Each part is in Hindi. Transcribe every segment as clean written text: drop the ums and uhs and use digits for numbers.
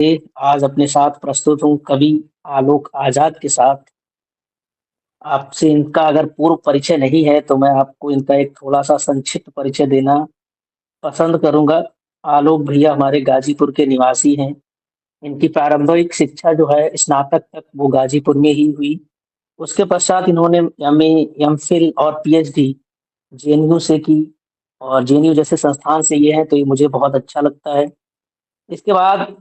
आज अपने साथ प्रस्तुत हूँ कवि आलोक आजाद के साथ। आपसे इनका अगर पूर्व परिचय नहीं है तो मैं आपको इनका एक थोड़ा-सा संक्षिप्त परिचय देना पसंद करूँगा। आलोक भैया हमारे गाज़ीपुर के निवासी हैं। इनकी प्रारंभिक शिक्षा जो है स्नातक तक वो गाज़ीपुर में ही हुई। उसके पश्चात इन्होंने एमए, एमफिल और पीएचडी जेएनयू से की और जेएनयू जैसे संस्थान से ये है तो ये मुझे बहुत अच्छा लगता है। इसके बाद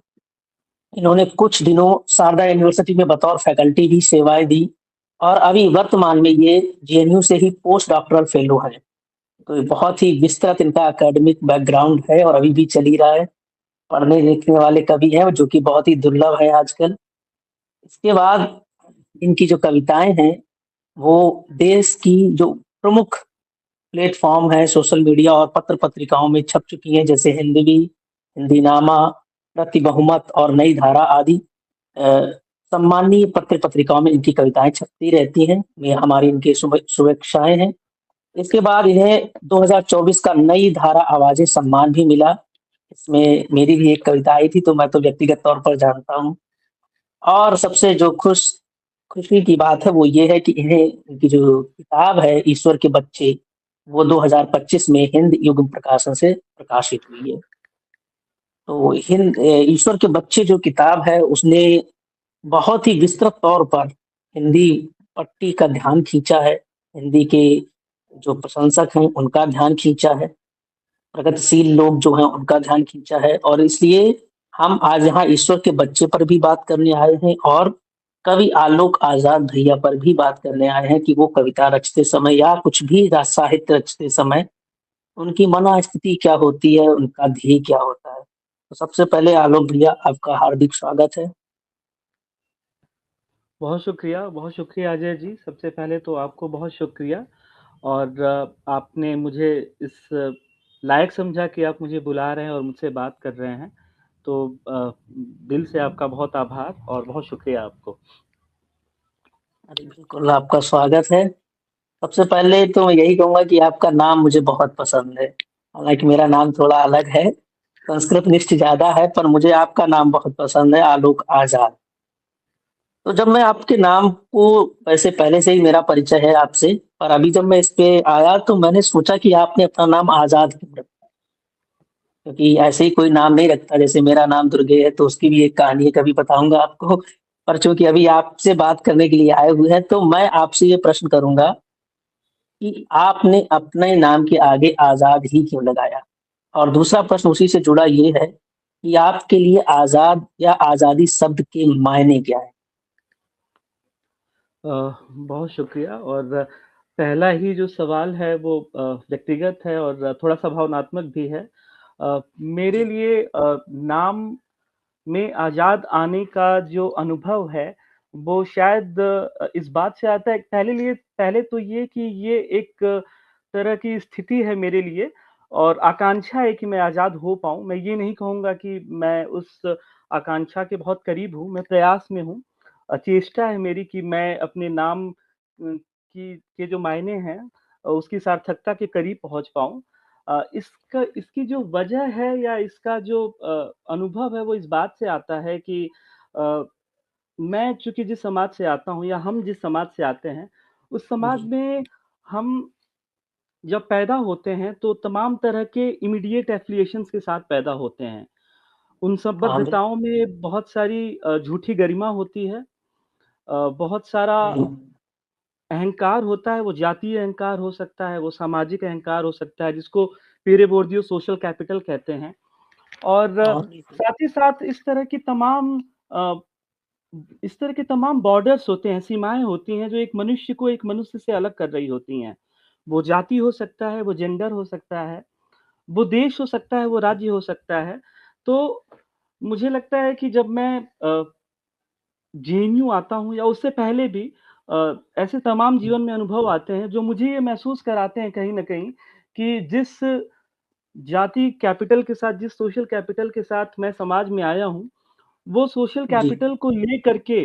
इन्होंने कुछ दिनों शारदा यूनिवर्सिटी में बतौर फैकल्टी भी सेवाएं दी और अभी वर्तमान में ये जेएनयू से ही पोस्ट डॉक्टरल फेलो हैं। तो ये बहुत ही विस्तृत इनका एकेडमिक बैकग्राउंड है और अभी भी चल ही रहा है। पढ़ने लिखने वाले कवि हैं जो कि बहुत ही दुर्लभ है आजकल। इसके बाद इनकी जो कविताएं हैं वो देश की जो प्रमुख प्लेटफॉर्म है सोशल मीडिया और पत्र पत्रिकाओं में छप चुकी हैं, जैसे हिंदवी, हिंदीनामा, प्रति बहुमत और नई धारा आदि सम्माननीय पत्र पत्रिकाओं में इनकी कविताएं छपती रहती हैं। ये हमारी इनकी शुभेच्छाएं हैं। इसके बाद इन्हें 2024 का नई धारा आवाजें सम्मान भी मिला। इसमें मेरी भी एक कविता आई थी तो मैं तो व्यक्तिगत तौर पर जानता हूँ। और सबसे जो खुशी की बात है वो ये है कि इन्हें इनकी जो किताब है ईश्वर के बच्चे वो 2025 में हिंद युग प्रकाशन से प्रकाशित हुई है। तो ईश्वर के बच्चे जो किताब है उसने बहुत ही विस्तृत तौर पर हिंदी पट्टी का ध्यान खींचा है। हिंदी के जो प्रशंसक हैं उनका ध्यान खींचा है, प्रगतिशील लोग जो हैं उनका ध्यान खींचा है और इसलिए हम आज यहाँ ईश्वर के बच्चे पर भी बात करने आए हैं और कवि आलोक आजाद भैया पर भी बात करने आए हैं कि वो कविता रचते समय या कुछ भी साहित्य रचते समय उनकी मनोस्थिति क्या होती है, उनका ध्येय क्या होता है। तो सबसे पहले आलोक भैया आपका हार्दिक स्वागत है। बहुत शुक्रिया अजय जी। सबसे पहले तो आपको बहुत शुक्रिया और आपने मुझे इस लायक समझा कि आप मुझे बुला रहे हैं और मुझसे बात कर रहे हैं। तो दिल से आपका बहुत आभार और बहुत शुक्रिया आपको। अरे बिल्कुल आपका स्वागत है। सबसे पहले तो मैं यही कहूँगा कि आपका नाम मुझे बहुत पसंद है। हालाँकि मेरा नाम थोड़ा अलग है, संस्कृत निष्ठ ज़्यादा है, पर मुझे आपका नाम बहुत पसंद है, आलोक आज़ाद। तो जब मैं आपके नाम को वैसे पहले से ही मेरा परिचय है आपसे, पर अभी जब मैं इस पे आया तो मैंने सोचा कि आपने अपना नाम आज़ाद क्यों रखा? क्योंकि ऐसे ही कोई नाम नहीं रखता, जैसे मेरा नाम दुर्गे है तो उसकी भी एक कहानी है, कभी बताऊँगा आपको। पर चूँकि अभी आपसे बात करने के लिए आए हुए हैं, तो मैं आपसे ये प्रश्न करूँगा कि आपने अपने नाम के आगे आज़ाद ही क्यों लगाया? और दूसरा प्रश्न उसी से जुड़ा ये है कि आपके लिए आज़ाद या आज़ादी शब्द के मायने क्या हैं? बहुत शुक्रिया और पहला ही जो सवाल है वो व्यक्तिगत है और थोड़ा-सा भावनात्मक भी है। मेरे जी, लिए नाम में आज़ाद आने का जो अनुभव है, वो शायद इस बात से आता है पहले तो ये कि ये एक तरह की स्थिति है मेरे लिए और आकांक्षा है कि मैं आज़ाद हो पाऊँ। मैं ये नहीं कहूँगा कि मैं उस आकांक्षा के बहुत करीब हूँ, मैं प्रयास में हूँ। चेष्टा है मेरी कि मैं अपने नाम की के जो मायने हैं उसकी सार्थकता के करीब पहुँच पाऊँ। इसकी जो वजह है या इसका जो अनुभव है वो इस बात से आता है कि अ, मैं चूँकि जिस समाज से आता हूँ या हम जिस समाज से आते हैं, उस समाज जी, में हम जब पैदा होते हैं तो तमाम तरह के इमीडिएट एफ़िलिएशंस के साथ पैदा होते हैं। उन हाँ, संबद्धताओं में बहुत सारी झूठी गरिमा होती है। बहुत सारा बिल्कुल, अहंकार होता है, वो जातीय अहंकार हो सकता है, वो सामाजिक अहंकार हो सकता है, जिसको पीरे बोर्दियो सोशल कैपिटल कहते हैं। और हाँ, बिल्कुल, साथ ही साथ इस तरह के तमाम बॉर्डर्स होते हैं, सीमाएँ होती हैं, जो एक मनुष्य को एक मनुष्य से अलग कर रही होती हैं। वो जाति हो सकता है, वो जेंडर हो सकता है, वो देश हो सकता है, वो राज्य हो सकता है। तो मुझे लगता है कि जब मैं जेएनयू आता हूँ या उससे पहले भी ऐसे तमाम जीवन में अनुभव आते हैं, जो मुझे ये महसूस कराते हैं कहीं न कहीं कि जिस जाति कैपिटल के साथ, जिस सोशल कैपिटल के साथ मैं समाज में आया हूँ, वो सोशल जी, कैपिटल को लेकर के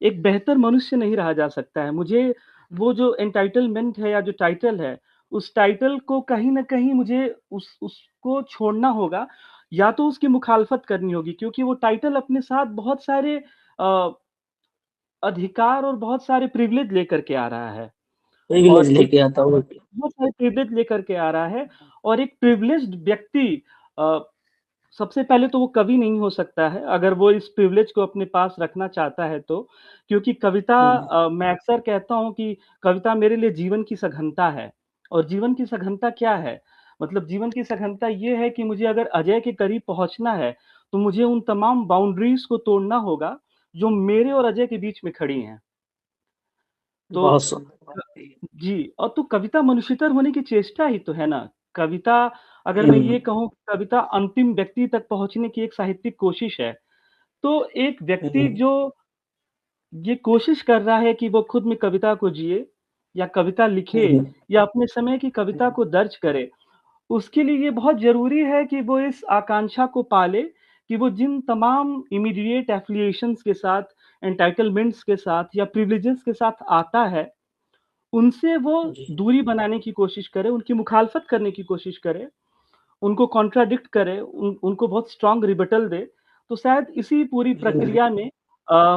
एक बेहतर मनुष्य नहीं रहा जा सकता है। मुझे वो जो एंटाइटलमेंट है या जो टाइटल है, उस टाइटल को कहीं न कहीं मुझे उसको छोड़ना होगा या तो उसकी मुखालफत करनी होगी क्योंकि वो टाइटल अपने साथ बहुत सारे अ, अधिकार और बहुत सारे प्रिविलेज लेकर के आ रहा है प्रिविलेज और एक लेके आता हूँ। बहुत सारे प्रिविलेज लेकर के आ रहा है और एक प्रिविलेज्ड व्यक्ति अ, सबसे पहले तो वो कवि नहीं हो सकता है, अगर वो इस प्रिविलेज को अपने पास रखना चाहता है तो। क्योंकि कविता हम्म, मैं अक्सर कहता हूँ कि कविता मेरे लिए जीवन की सघनता है और जीवन की सघनता क्या है? मतलब जीवन की सघनता ये है कि मुझे अगर अजय के करीब पहुँचना है, तो मुझे उन तमाम बाउंड्रीज़ को तोड़ना होगा, जो मेरे और अजय के बीच में खड़ी हैं। तो बहुत सुंदर बात क है ये। जी, और तो कविता मनुष्यतर होने की चेष्टा ही तो है ना। कविता अगर मैं हम्म, ये कहूँ कि कविता अंतिम व्यक्ति तक पहुँचने की एक साहित्यिक कोशिश है। तो एक व्यक्ति हम्म, जो ये कोशिश कर रहा है कि वो खुद में कविता को जिए या कविता लिखे हम्म, या अपने समय की कविता हम्म, को दर्ज करे, उसके लिए ये बहुत ज़रूरी है कि वो इस आकांक्षा को पाले कि वो जिन तमाम इमीडिएट एफ़िलिएशंस के साथ, एंटाइटलमेंट्स के साथ या प्रिविलेजेस के साथ आता है, उनसे वो जी, दूरी बनाने की कोशिश करे, उनकी मुखालफत करने की कोशिश करे, उनको कॉन्ट्राडिक्ट करे, उनको बहुत स्ट्रॉन्ग रिबटल दे। तो शायद इसी पूरी हम्म, प्रक्रिया में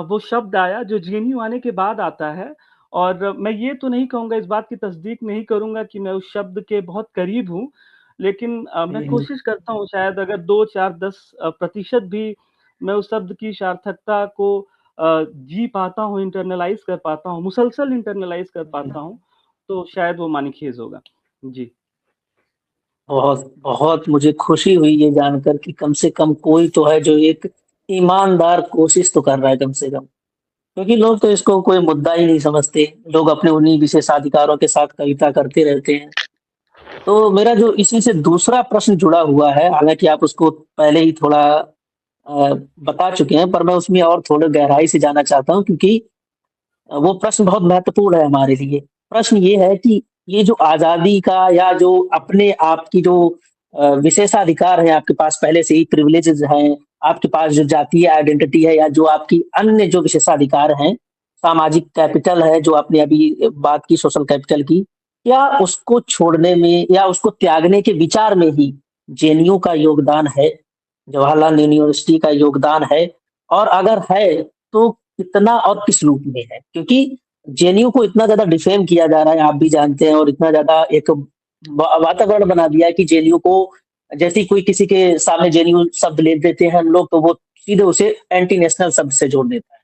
वो शब्द आया जो जेएनयू आने के बाद आता है और मैं ये तो नहीं कहूँगा, इस बात की तस्दीक नहीं करूँगा कि मैं उस शब्द के बहुत करीब हूँ। लेकिन मैं हम्म, कोशिश करता हूँ शायद अगर 2, 4, 10 प्रतिशत भी मैं उस शब्द की सार्थकता को जी पाता हूँ, इंटरनलाइज़ कर पाता हूँ, मुसलसल इंटरनलाइज़ कर पाता हूँ, तो शायद वो मानीखेज़ होगा। जी। बहुत बहुत मुझे खुशी हुई ये जानकर कि कम से कम कोई तो है जो एक ईमानदार कोशिश तो कर रहा है कम से कम। क्योंकि लोग तो इसको कोई मुद्दा ही नहीं समझते। लोग अपने उन्हीं विशेषाधिकारों के साथ कविता करते रहते हैं। तो मेरा जो इसी से दूसरा प्रश्न जुड़ा हुआ है, हालांकि आप उसको पहले ही थोड़ा बता चुके हैं, पर मैं उसमें और थोड़ा गहराई से जानना चाहता हूँ, क्योंकि वो प्रश्न बहुत महत्वपूर्ण है हमारे लिए। प्रश्न ये है कि ये जो आज़ादी का या जो अपने आप की जो विशेषाधिकार है आपके पास, पहले से ही प्रिविलेजेस हैं, आपके पास जो जातीय आइडेंटिटी है या जो आपकी अन्य जो विशेषाधिकार हैं, सामाजिक कैपिटल है जो आपने अभी बात की सोशल कैपिटल की, क्या उसको छोड़ने में या उसको त्यागने के विचार में ही जेएनयू का योगदान है, जवाहरलाल यूनिवर्सिटी का योगदान है? और अगर है तो कितना और किस रूप में है? क्योंकि जेएनयू को इतना ज्यादा डिफेम किया जा रहा है, आप भी जानते हैं, और इतना ज्यादा एक वातावरण बना दिया है कि जेएनयू को, जैसे ही कोई किसी के सामने जेएनयू शब्द ले देते हैं हम लोग, तो वो सीधे उसे एंटी नेशनल शब्द से जोड़ देता है।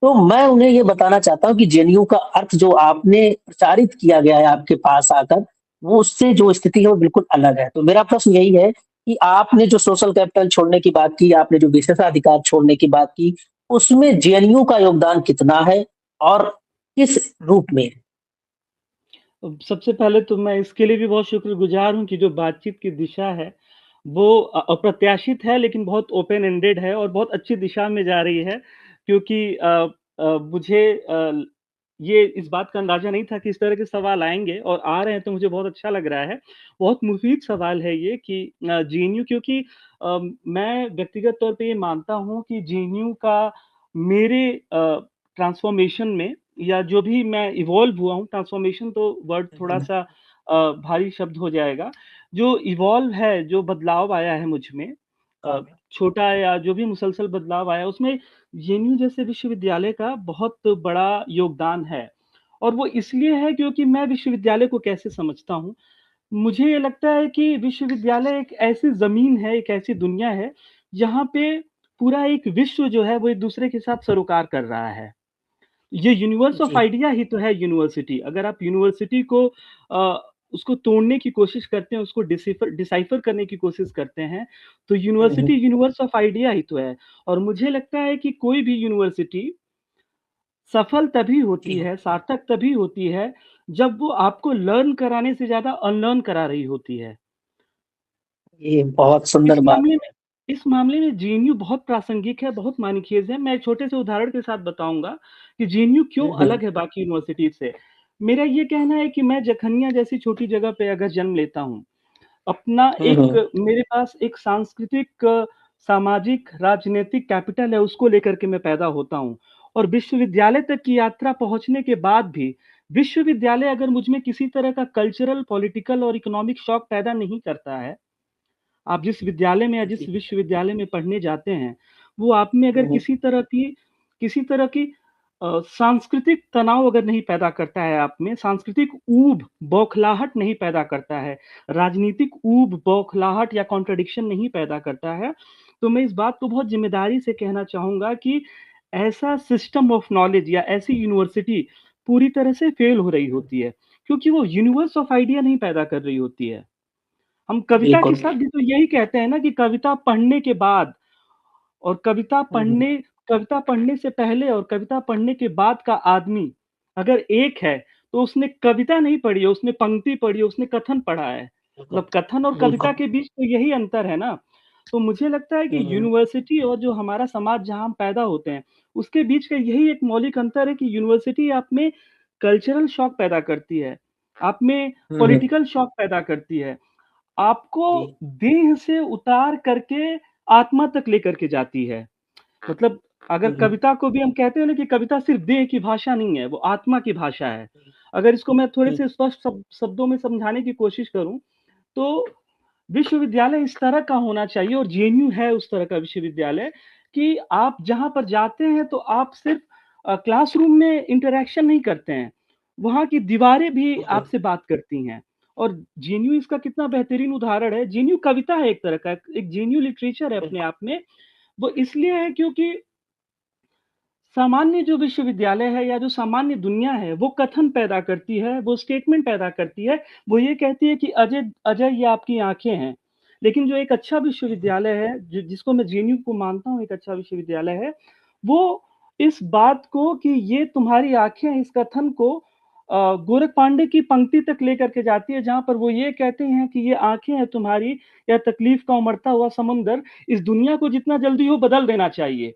तो मैं उन्हें ये बताना चाहता हूँ कि जेएनयू का अर्थ जो आपने प्रचारित किया गया है आपके पास आकर, वो उससे जो स्थिति है वो बिल्कुल अलग है। तो मेरा प्रश्न यही है कि आपने जो सोशल कैपिटल छोड़ने की बात की, आपने जो विशेषाधिकार छोड़ने की बात की, उसमें जेएनयू का योगदान कितना है और किस रूप में? सबसे पहले तो मैं इसके लिए भी बहुत शुक्रगुज़ार हूँ कि जो बातचीत की दिशा है, वो अप्रत्याशित है लेकिन बहुत ओपन एंडेड है और बहुत अच्छी दिशा में जा रही है। क्योंकि मुझे ये इस बात का अंदाज़ा नहीं था कि इस तरह के सवाल आएँगे और आ रहे हैं तो मुझे बहुत अच्छा लग रहा है। बहुत मुफ़ीद सवाल है ये कि जेएनयू क्योंकि मैं व्यक्तिगत तौर पे ये मानता हूँ कि जेएनयू का मेरे ट्रांसफ़ॉर्मेशन में या जो भी मैं इवॉल्व हुआ हूँ, ट्रांसफ़ॉर्मेशन तो वर्ड हम्म, थोड़ा-सा भारी शब्द हो जाएगा। जो इवॉल्व है, जो बदलाव आया है मुझ में छोटा या जो भी मुसलसल बदलाव आया, उसमें जेएनयू जैसे विश्वविद्यालय का बहुत बड़ा योगदान है। और वो इसलिए है क्योंकि मैं विश्वविद्यालय को कैसे समझता हूँ, मुझे ये लगता है कि विश्वविद्यालय एक ऐसी ज़मीन है, एक ऐसी दुनिया है, जहाँ पे पूरा एक विश्व जो है, वो एक-दूसरे के साथ सरोकार कर रहा है। ये यूनिवर्स ऑफ जी, आइडिया ही तो है यूनिवर्सिटी। अगर आप यूनिवर्सिटी को उसको तोड़ने की कोशिश करते हैं, उसको डिसाइफ़र करने की कोशिश करते हैं, तो हम्म, यूनिवर्सिटी यूनिवर्स ऑफ आइडिया ही तो है। और मुझे लगता है कि कोई भी यूनिवर्सिटी सफल तभी होती जी, है, सार्थक तभी होती है, जब वो आपको लर्न कराने से ज़्यादा अनलर्न करा रही होती है। ये बहुत इस सुंदर बात मामले में है। इस मामले में जेएनयू बहुत प्रासंगिक है, बहुत मानीखेज़ है। मैं एक छोटे से उदाहरण के साथ बताऊँगा कि जेएनयू क्यों हम्म, अलग है बाकी यूनिवर्सिटीज़ से। मेरा ये कहना है कि मैं जखनिया जैसी छोटी जगह पे अगर जन्म लेता हूँ, अपना हम्म, एक मेरे पास एक सांस्कृतिक, सामाजिक, राजनैतिक कैपिटल है, उसको लेकर के मैं पैदा होता हूँ। और विश्वविद्यालय तक की यात्रा पहुँचने के बाद भी, विश्वविद्यालय अगर मुझ में किसी तरह का कल्चरल, पॉलिटिकल और इकोनॉमिक शॉक पैदा नहीं करता है आप जिस विद्यालय में या जिस जी। विश्वविद्यालय में पढ़ने जाते हैं, वो आप में अगर हम्म, किसी तरह की सांस्कृतिक तनाव अगर नहीं पैदा करता है आप में, सांस्कृतिक ऊब, बौखलाहट नहीं पैदा करता है, राजनीतिक ऊब, बौखलाहट या कॉन्ट्रडिक्शन नहीं पैदा करता है, तो मैं इस बात को बहुत ज़िम्मेदारी से कहना चाहूँगा कि ऐसा सिस्टम ऑफ नॉलेज या ऐसी यूनिवर्सिटी पूरी तरह से फेल हो रही होती है, क्योंकि वो यूनिवर्स ऑफ आइडिया नहीं पैदा कर रही होती है। हम कविता के बिल्कुल। साथ भी तो यही कहते हैं ना कि कविता पढ़ने के बाद और हम्म, कविता पढ़ने से पहले और कविता पढ़ने के बाद का आदमी अगर एक है, तो उसने कविता नहीं पढ़ी है, उसने पंक्ति पढ़ी है, उसने कथन पढ़ा है। बिल्कुल। मतलब कथन और कविता बिल्कुल। के बीच तो यही अंतर है ना। तो मुझे लगता है कि हम्म, यूनिवर्सिटी और जो हमारा समाज जहाँ हम पैदा होते हैं, उसके बीच का यही एक मौलिक अंतर है कि यूनिवर्सिटी आप में कल्चरल शॉक पैदा करती है, आप में हम्म, पॉलिटिकल शॉक पैदा करती है, आपको जी। देह से उतार करके आत्मा तक लेकर के जाती है। मतलब अगर हम्म, कविता को भी हम कहते हैं ना कि कविता सिर्फ देह की भाषा नहीं है, वो आत्मा की भाषा है। अगर इसको मैं थोड़े हम्म, से स्पष्ट शब्दों में समझाने की कोशिश करूँ, तो विश्वविद्यालय इस तरह का होना चाहिए और जेएनयू है उस तरह का विश्वविद्यालय कि आप जहाँ पर जाते हैं तो आप सिर्फ क्लासरूम में इंटरैक्शन नहीं करते हैं, वहाँ की दीवारें भी बिल्कुल। आपसे बात करती हैं और जेएनयू इसका कितना बेहतरीन उदाहरण है। जेएनयू कविता है एक तरह का, एक जेएनयू लिटरेचर है अपने बिल्कुल। आप में। वो इसलिए है क्योंकि सामान्य जो विश्वविद्यालय है या जो सामान्य दुनिया है, वो कथन पैदा करती है, वो स्टेटमेंट पैदा करती है। वो ये कहती है कि अजय अजय ये आपकी आँखें हैं। लेकिन जो एक अच्छा विश्वविद्यालय है, जिसको मैं जेएनयू को मानता हूँ एक अच्छा विश्वविद्यालय है, वो इस बात को कि ये तुम्हारी आँखें हैं, इस कथन को गोरख पांडे की पंक्ति तक लेकर के जाती है, जहाँ पर वो ये कहते हैं कि ये आँखें हैं तुम्हारी या तकलीफ का उमड़ता हुआ समुंदर, इस दुनिया को जितना जल्दी हो बदल देना चाहिए।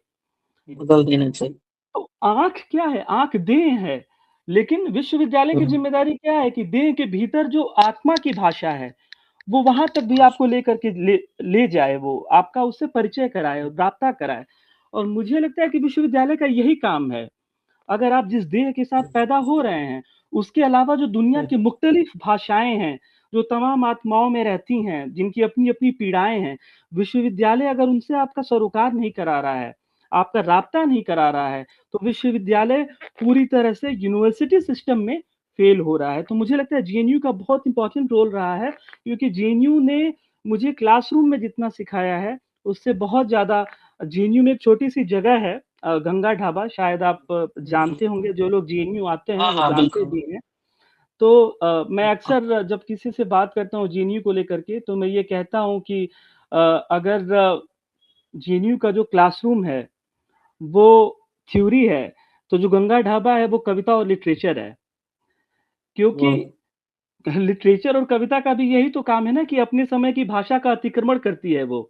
बदल देना चाहिए। तो आँख क्या है? आँख देह है, लेकिन विश्वविद्यालय की हम्म, ज़िम्मेदारी क्या है कि देह के भीतर जो आत्मा की भाषा है, वो वहाँ तक भी आपको लेकर के ले ले जाए वो, आपका उससे परिचय कराए, राब्ता कराए और मुझे लगता है कि विश्वविद्यालय का यही काम है। अगर आप जिस देह के साथ पैदा हो रहे हैं, उसके अलावा जो दुनिया की मुख्तलिफ भाषाएँ हैं, जो तमाम आत्माओं में रहती हैं, जिनकी अपनी-अपनी पीड़ाएँ हैं, विश्वविद्यालय अगर उनसे आपका सरोकार नहीं करा रहा है, आपका राब्ता नहीं करा रहा है, तो विश्वविद्यालय पूरी तरह से यूनिवर्सिटी सिस्टम में फ़ेल हो रहा है। तो मुझे लगता है जेएनयू का बहुत इम्पोर्टेंट रोल रहा है, क्योंकि जेएनयू ने मुझे क्लासरूम में जितना सिखाया है, उससे बहुत ज़्यादा जेएनयू में एक छोटी-सी जगह है गंगा ढाबा शायद आप हम्म, जानते होंगे, जो लोग जेएनयू आते हैं हाँ वो हाँ, जानते बिल्कुल। भी हैं। तो मैं अक्सर जब किसी से बात करता हूँ जेएनयू को लेकर के तो मैं ये कहता हूँ कि अगर जेएनयू का जो क्लासरूम है, वो थ्योरी है, तो जो गंगा ढाबा है वो कविता और लिटरेचर है। क्योंकि हम्म, लिटरेचर और कविता का भी यही तो काम है ना कि अपने समय की भाषा का अतिक्रमण करती है वो।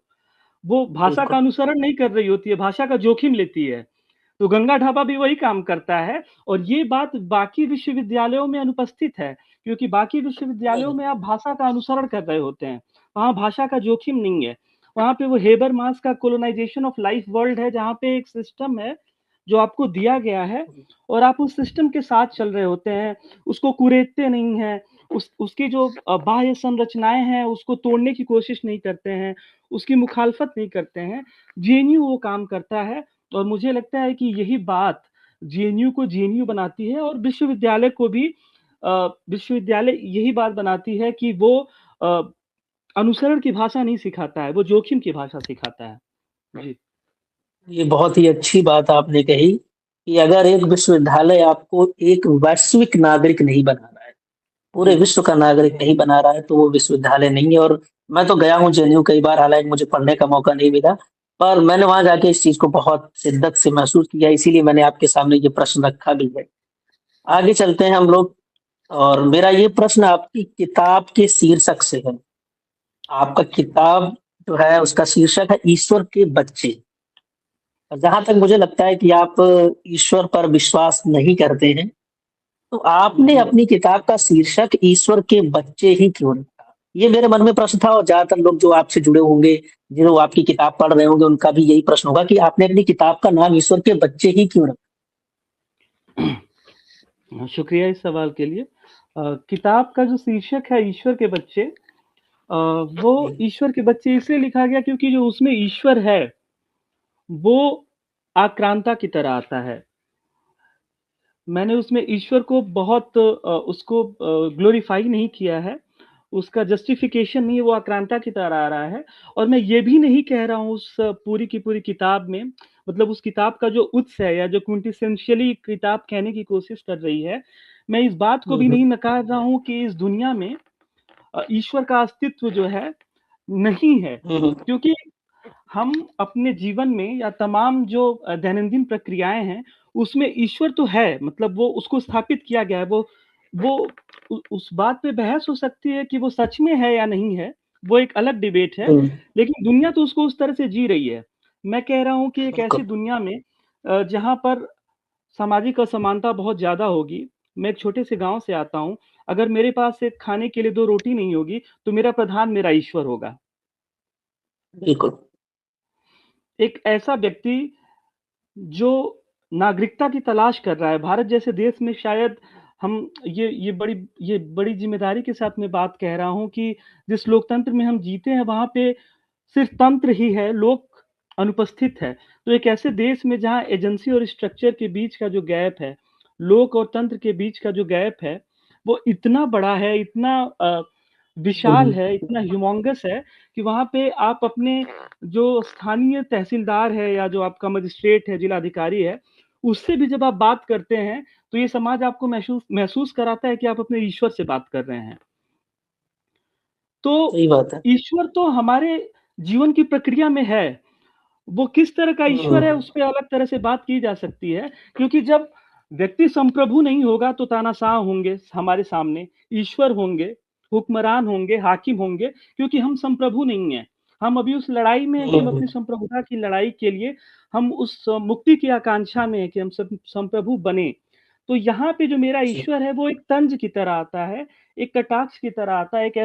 वो भाषा का बिल्कुल। अनुसरण नहीं कर रही होती है, भाषा का जोखिम लेती है। तो गंगा ढाबा भी वही काम करता है और ये बात बाकी विश्वविद्यालयों में अनुपस्थित है, क्योंकि बाकी विश्वविद्यालयों में आप भाषा का अनुसरण कर रहे होते हैं। वहाँ भाषा का जोखिम नहीं है। वहाँ पे वो हेबरमास का कोलोनाइज़ेशन ऑफ लाइफ वर्ल्ड है, जहाँ पे एक सिस्टम है, जो आपको दिया गया है और आप उस सिस्टम के साथ चल रहे होते हैं, उसको कुरेदते नहीं हैं, उसकी जो बाह्य संरचनाएँ हैं, उसको तोड़ने की कोशिश नहीं करते हैं, उसकी मुखालफत नहीं करते हैं। जेएनयू वो काम करता है और मुझे लगता है कि यही बात जेएनयू को जेएनयू बनाती है और विश्वविद्यालय को भी विश्वविद्यालय यही बात बनाती है कि वो अ, अनुसरण की भाषा नहीं सिखाता है, वो जोखिम की भाषा सिखाता है। जी। ये बहुत ही अच्छी बात आपने कही कि अगर एक विश्वविद्यालय आपको एक वैश्विक नागरिक नहीं बना रहा है, पूरे जी। विश्व का नागरिक नहीं बना रहा है, तो वो विश्वविद्यालय नहीं है। और मैं तो गया हूँ जेएनयू कई बार, हालांकि मुझे पढ़ने का मौका नहीं मिला, पर मैंने वहां जाके इस चीज को बहुत शिद्दत से महसूस किया, इसीलिए मैंने आपके सामने ये प्रश्न रखा भी है। आगे चलते हैं हम लोग। और मेरा ये प्रश्न आपकी किताब के शीर्षक से है। आपका किताब जो है उसका शीर्षक है ईश्वर के बच्चे। जहां तक मुझे लगता है कि आप ईश्वर पर विश्वास नहीं करते हैं, तो आपने जी। अपनी किताब का शीर्षक ईश्वर के बच्चे ही क्यों रखा? ये मेरे मन में प्रश्न था, और ज्यादातर लोग जो आपसे जुड़े होंगे, जो आपकी किताब पढ़ रहे होंगे, उनका भी यही प्रश्न होगा कि आपने अपनी किताब का नाम ईश्वर के बच्चे ही क्यों रखा? शुक्रिया इस सवाल के लिए। किताब का जो शीर्षक है ईश्वर के बच्चे, वो जी। ईश्वर के बच्चे इसलिए लिखा गया क्योंकि जो उसमें ईश्वर है, वो आक्रांता की तरह आता है। मैंने उसमें ईश्वर को बहुत उसको ग्लोरीफाई नहीं किया है, उसका जस्टिफ़िकेशन नहीं है, वो आक्रांता की तरह आ रहा है और मैं ये भी नहीं कह रहा हूँ उस पूरी की पूरी किताब में मतलब उस किताब का जो उत्स है या जो क्विंटेसेंशियली किताब कहने की कोशिश कर रही है, मैं इस बात को हुँ, भी हुँ। नहीं नकार रहा हूँ कि इस दुनिया में ईश्वर का अस्तित्व जो है, नहीं है। हुँ, हुँ। क्योंकि हम अपने जीवन में या तमाम जो दैनंदिन प्रक्रियाएँ हैं, उसमें ईश्वर तो है, मतलब वो उसको स्थापित किया गया है। वो उस बात पे बहस हो सकती है कि वो सच में है या नहीं है, वो एक अलग डिबेट है, हुँ, लेकिन दुनिया तो उसको उस तरह से जी रही है। मैं कह रहा हूँ कि एक ऐसी बिल्कुल। दुनिया में जहाँ पर सामाजिक असमानता बहुत ज़्यादा होगी। मैं एक छोटे से गाँव से आता हूँ, अगर मेरे पास एक खाने के लिए 2 रोटी नहीं होगी, तो मेरा प्रधान मेरा ईश्वर होगा। बिल्कुल। एक ऐसा व्यक्ति जो नागरिकता की तलाश कर रहा है, भारत जैसे देश में शायद हम ये बड़ी ज़िम्मेदारी के साथ मैं बात कह रहा हूँ कि जिस लोकतंत्र में हम जीते हैं, वहाँ पे सिर्फ़ तंत्र ही है, लोक अनुपस्थित है। तो एक ऐसे देश में जहाँ एजेंसी और स्ट्रक्चर के बीच का जो गैप है, लोक और तंत्र के बीच का जो गैप है, वो इतना बड़ा है, इतना हुँ, विशाल हुँ। है, इतना ह्यूमंगस है कि वहाँ पे आप अपने जो स्थानीय तहसीलदार है या जो आपका मजिस्ट्रेट है, जिलाधिकारी है, उससे भी जब आप बात करते हैं, तो ये समाज आपको महसूस महसूस कराता है कि आप अपने ईश्वर से बात कर रहे हैं। तो सही बात है। ईश्वर तो हमारे जीवन की प्रक्रिया में है। वो किस तरह का ईश्वर है, हुँ, उस पे अलग तरह से बात की जा सकती है, क्योंकि जब व्यक्ति संप्रभु नहीं होगा, तो तानाशाह होंगे हमारे सामने, ईश्वर होंगे, हुक्मरान होंगे, हाकिम होंगे, क्योंकि हम संप्रभु नहीं हैं। हम अभी उस लड़ाई में हैं कि हुँ, हम अपनी हुँ। संप्रभुता की लड़ाई के लिए हम उस मुक्ति की आकांक्षा में हैं कि हम सब संप्रभु बनें। तो यहाँ पे जो मेरा जी। ईश्वर है, वो एक तंज की तरह आता है, एक कटाक्ष की तरह आता है, एक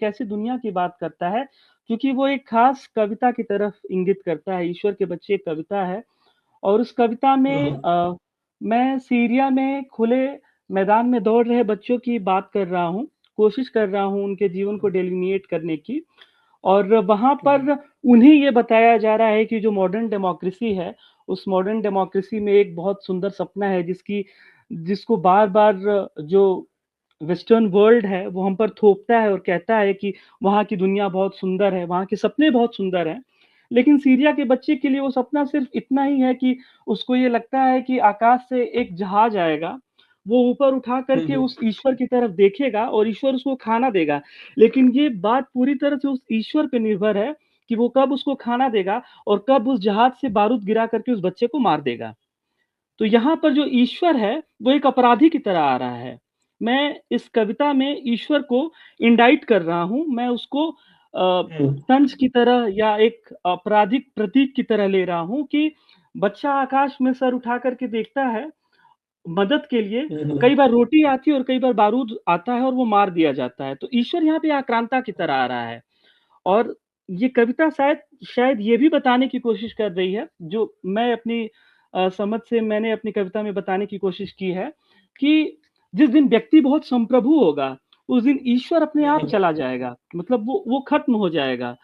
ऐसी दुनिया की बात करता है क्योंकि वो एक ख़ास कविता की तरफ इंगित करता है, ईश्वर के बच्चे एक कविता है और उस कविता हुँ, में हुँ। मैं सीरिया में खुले मैदान में दौड़ रहे बच्चों की बात कर रहा हूँ, कोशिश कर रहा हूँ उनके जीवन को डेलिनिएट करने की और वहाँ हुँ, पर उन्हें ये बताया जा रहा है कि जो मॉडर्न डेमोक्रेसी है, उस मॉडर्न डेमोक्रेसी में एक बहुत सुंदर सपना है जिसको बार-बार जो वेस्टर्न वर्ल्ड है, वो हम पर थोपता है और कहता है कि वहाँ की दुनिया बहुत सुंदर है, वहाँ के सपने बहुत सुंदर हैं। लेकिन सीरिया के बच्चे के लिए वो सपना सिर्फ़ इतना ही है कि उसको ये लगता है कि आकाश से एक जहाज आएगा, वो ऊपर उठा कर हुँ, के हुँ। उस ईश्वर की तरफ देखेगा और ईश्वर उसको खाना देगा। लेकिन ये बात पूरी तरह से उस ईश्वर पे निर्भर है कि वो कब उसको खाना देगा और कब उस जहाज से बारूद गिरा करके उस बच्चे को मार देगा। तो यहाँ पर जो ईश्वर है, वो एक अपराधी की तरह आ रहा है। मैं इस कविता में ईश्वर को इंडाइट कर रहा हूँ, मैं उसको हुँ, तंज की तरह या एक आपराधिक प्रतीक की तरह ले रहा हूँ कि बच्चा आकाश में सर उठा कर के देखता है मदद के लिए, हुँ, कई हुँ। बार रोटी आती है और कई बार बारूद आता है और वो मार दिया जाता है। तो ईश्वर यहाँ पे आक्रांता की तरह आ रहा है और ये कविता शायद शायद ये भी बताने की कोशिश कर रही है, जो मैं अपनी समझ से मैंने अपनी कविता में बताने की कोशिश की है, कि जिस दिन व्यक्ति बहुत संप्रभु होगा, उस दिन ईश्वर अपने हुँ, आप हुँ। चला जाएगा। मतलब वो खत्म हो जाएगा।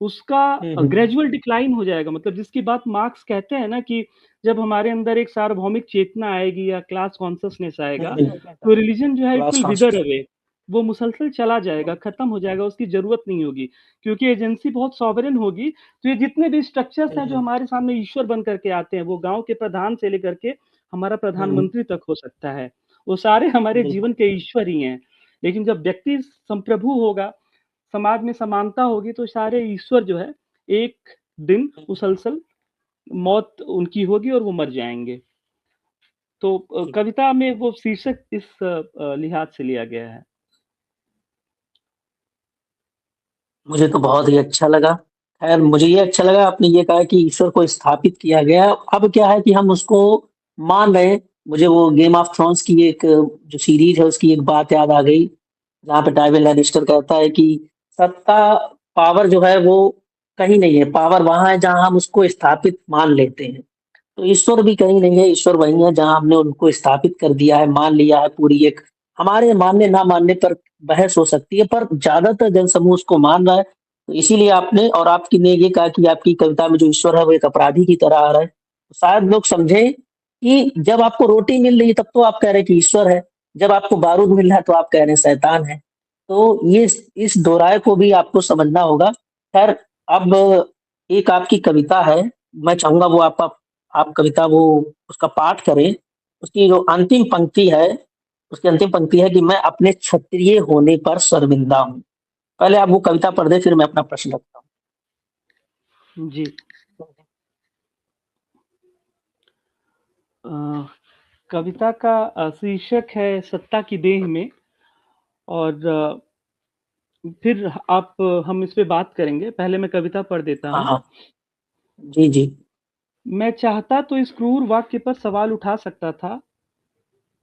उसका हुँ, हुँ। ग्रेजुअल डिक्लाइन हो जाएगा मतलब जिसकी बात मार्क्स कहते हैं ना कि जब हमारे अंदर एक सार्वभौमिक चेतना आएगी या क्लास कॉन्शसनेस हुँ, आएगा, हुँ। तो रिलिजन जो है it class will whether conscious. Away. वो मुसलसल चला जाएगा, खत्म हो जाएगा, उसकी ज़रूरत नहीं होगी। क्योंकि एजेंसी बहुत सॉवरेन होगी, तो ये जितने भी स्ट्रक्चर्स हुँ, हैं जो हुँ। हमारे सामने ईश्वर बन कर के आते हैं, वो गाँव के प्रधान से लेकर के हमारा हुँ, हुँ। प्रधानमंत्री तक हो सकता है। वो सारे हमारे बिल्कुल। जीवन के ईश्वर ही हैं। लेकिन जब व्यक्ति संप्रभु होगा समाज में समानता होगी तो सारे ईश्वर जो है एक दिन हुँ, मुसलसल मौत उनकी होगी और वो मर जाएँगे। तो जी। कविता में वो शीर्षक इस लिहाज से लिया गया है। मुझे तो बहुत ही अच्छा लगा। ख़ैर मुझे ये अच्छा लगा आपने ये कहा कि ईश्वर को स्थापित किया गया। अब क्या है कि हम उसको मान रहे हैं। मुझे वो गेम ऑफ थ्रोन्स की एक जो सीरीज़ है उसकी एक बात याद आ गई, जहाँ पे टाइविन लैनिस्टर कहता है कि सत्ता पावर जो है वो कहीं नहीं है, पावर वहाँ है जहाँ हम उसको स्थापित मान लेते हैं। तो ईश्वर भी कहीं नहीं है, ईश्वर वहीं है जहाँ हमने उनको स्थापित कर दिया है, मान लिया है पूरी एक हमारे मानने ना मानने पर बहस हो सकती है, पर ज़्यादातर जनसमूह उसको मान रहा है। तो इसीलिए आपने और आपकी ने ये कहा कि आपकी कविता में जो ईश्वर है वो एक अपराधी की तरह आ रहा है। तो शायद लोग समझे कि जब आपको रोटी मिल रही है तब तो आप कह रहे हैं कि ईश्वर है, जब आपको बारूद मिल रहा है तो आप कह रहे हैं शैतान है। तो ये इस दोहराए को भी आपको समझना होगा। खैर, अब एक आपकी कविता है, मैं चाहूँगा वो आप कविता वो उसका पाठ करें। उसकी जो अंतिम पंक्ति है, उसकी अंतिम पंक्ति है कि मैं अपने क्षत्रिय होने पर शर्मिंदा हूँ। पहले आप वो कविता पढ़ दें, फिर मैं अपना प्रश्न रखता जी। हूँ। अ, कविता का शीर्षक है सत्ता की देह में। और फिर हम इस पे बात करेंगे। पहले मैं कविता पढ़ देता हाँ, हूँ। हाँ। जी, जी। मैं चाहता तो इस क्रूर वाक्य पर सवाल उठा सकता था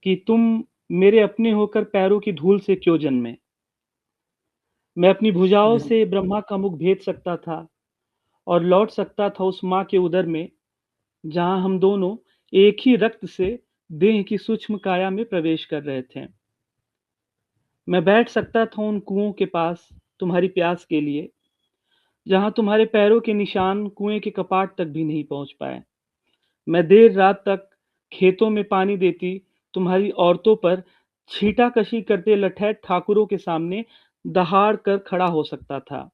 कि तुम मेरे अपने होकर पैरों की धूल से क्यों जन्मे। मैं अपनी भुजाओं हुँ, से ब्रह्मा का मुख भेद सकता था और लौट सकता था उस माँ के उदर में, जहाँ हम दोनों एक ही रक्त से देह की सूक्ष्म काया में प्रवेश कर रहे थे। मैं बैठ सकता था उन कुओं के पास तुम्हारी प्यास के लिए, जहाँ तुम्हारे पैरों के निशान कुएं के कपाट तक भी नहीं पहुंच पाए। मैं देर रात तक खेतों में पानी देती तुम्हारी औरतों पर छींटाकशी करते लठैत ठाकुरों के सामने दहाड़ कर खड़ा हो सकता था।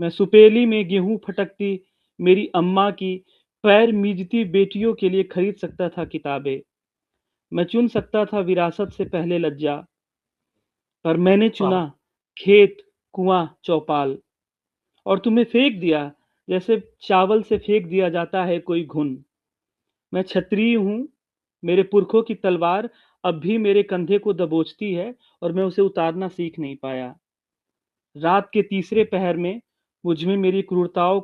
मैं सुपेली में गेहूं फटकती मेरी अम्मा की पैर मीजती बेटियों के लिए खरीद सकता था किताबें। मैं चुन सकता था विरासत से पहले लज्जा, पर मैंने वाह! चुना खेत, कुआं, चौपाल और तुम्हें फेंक दिया जैसे चावल से फेंक दिया जाता है कोई घुन। मैं क्षत्रिय हूँ, मेरे पुरखों की तलवार अब भी मेरे कंधे को दबोचती है और मैं उसे उतारना सीख नहीं पाया। रात के तीसरे पहर में मुझ में मेरी क्रूरताओं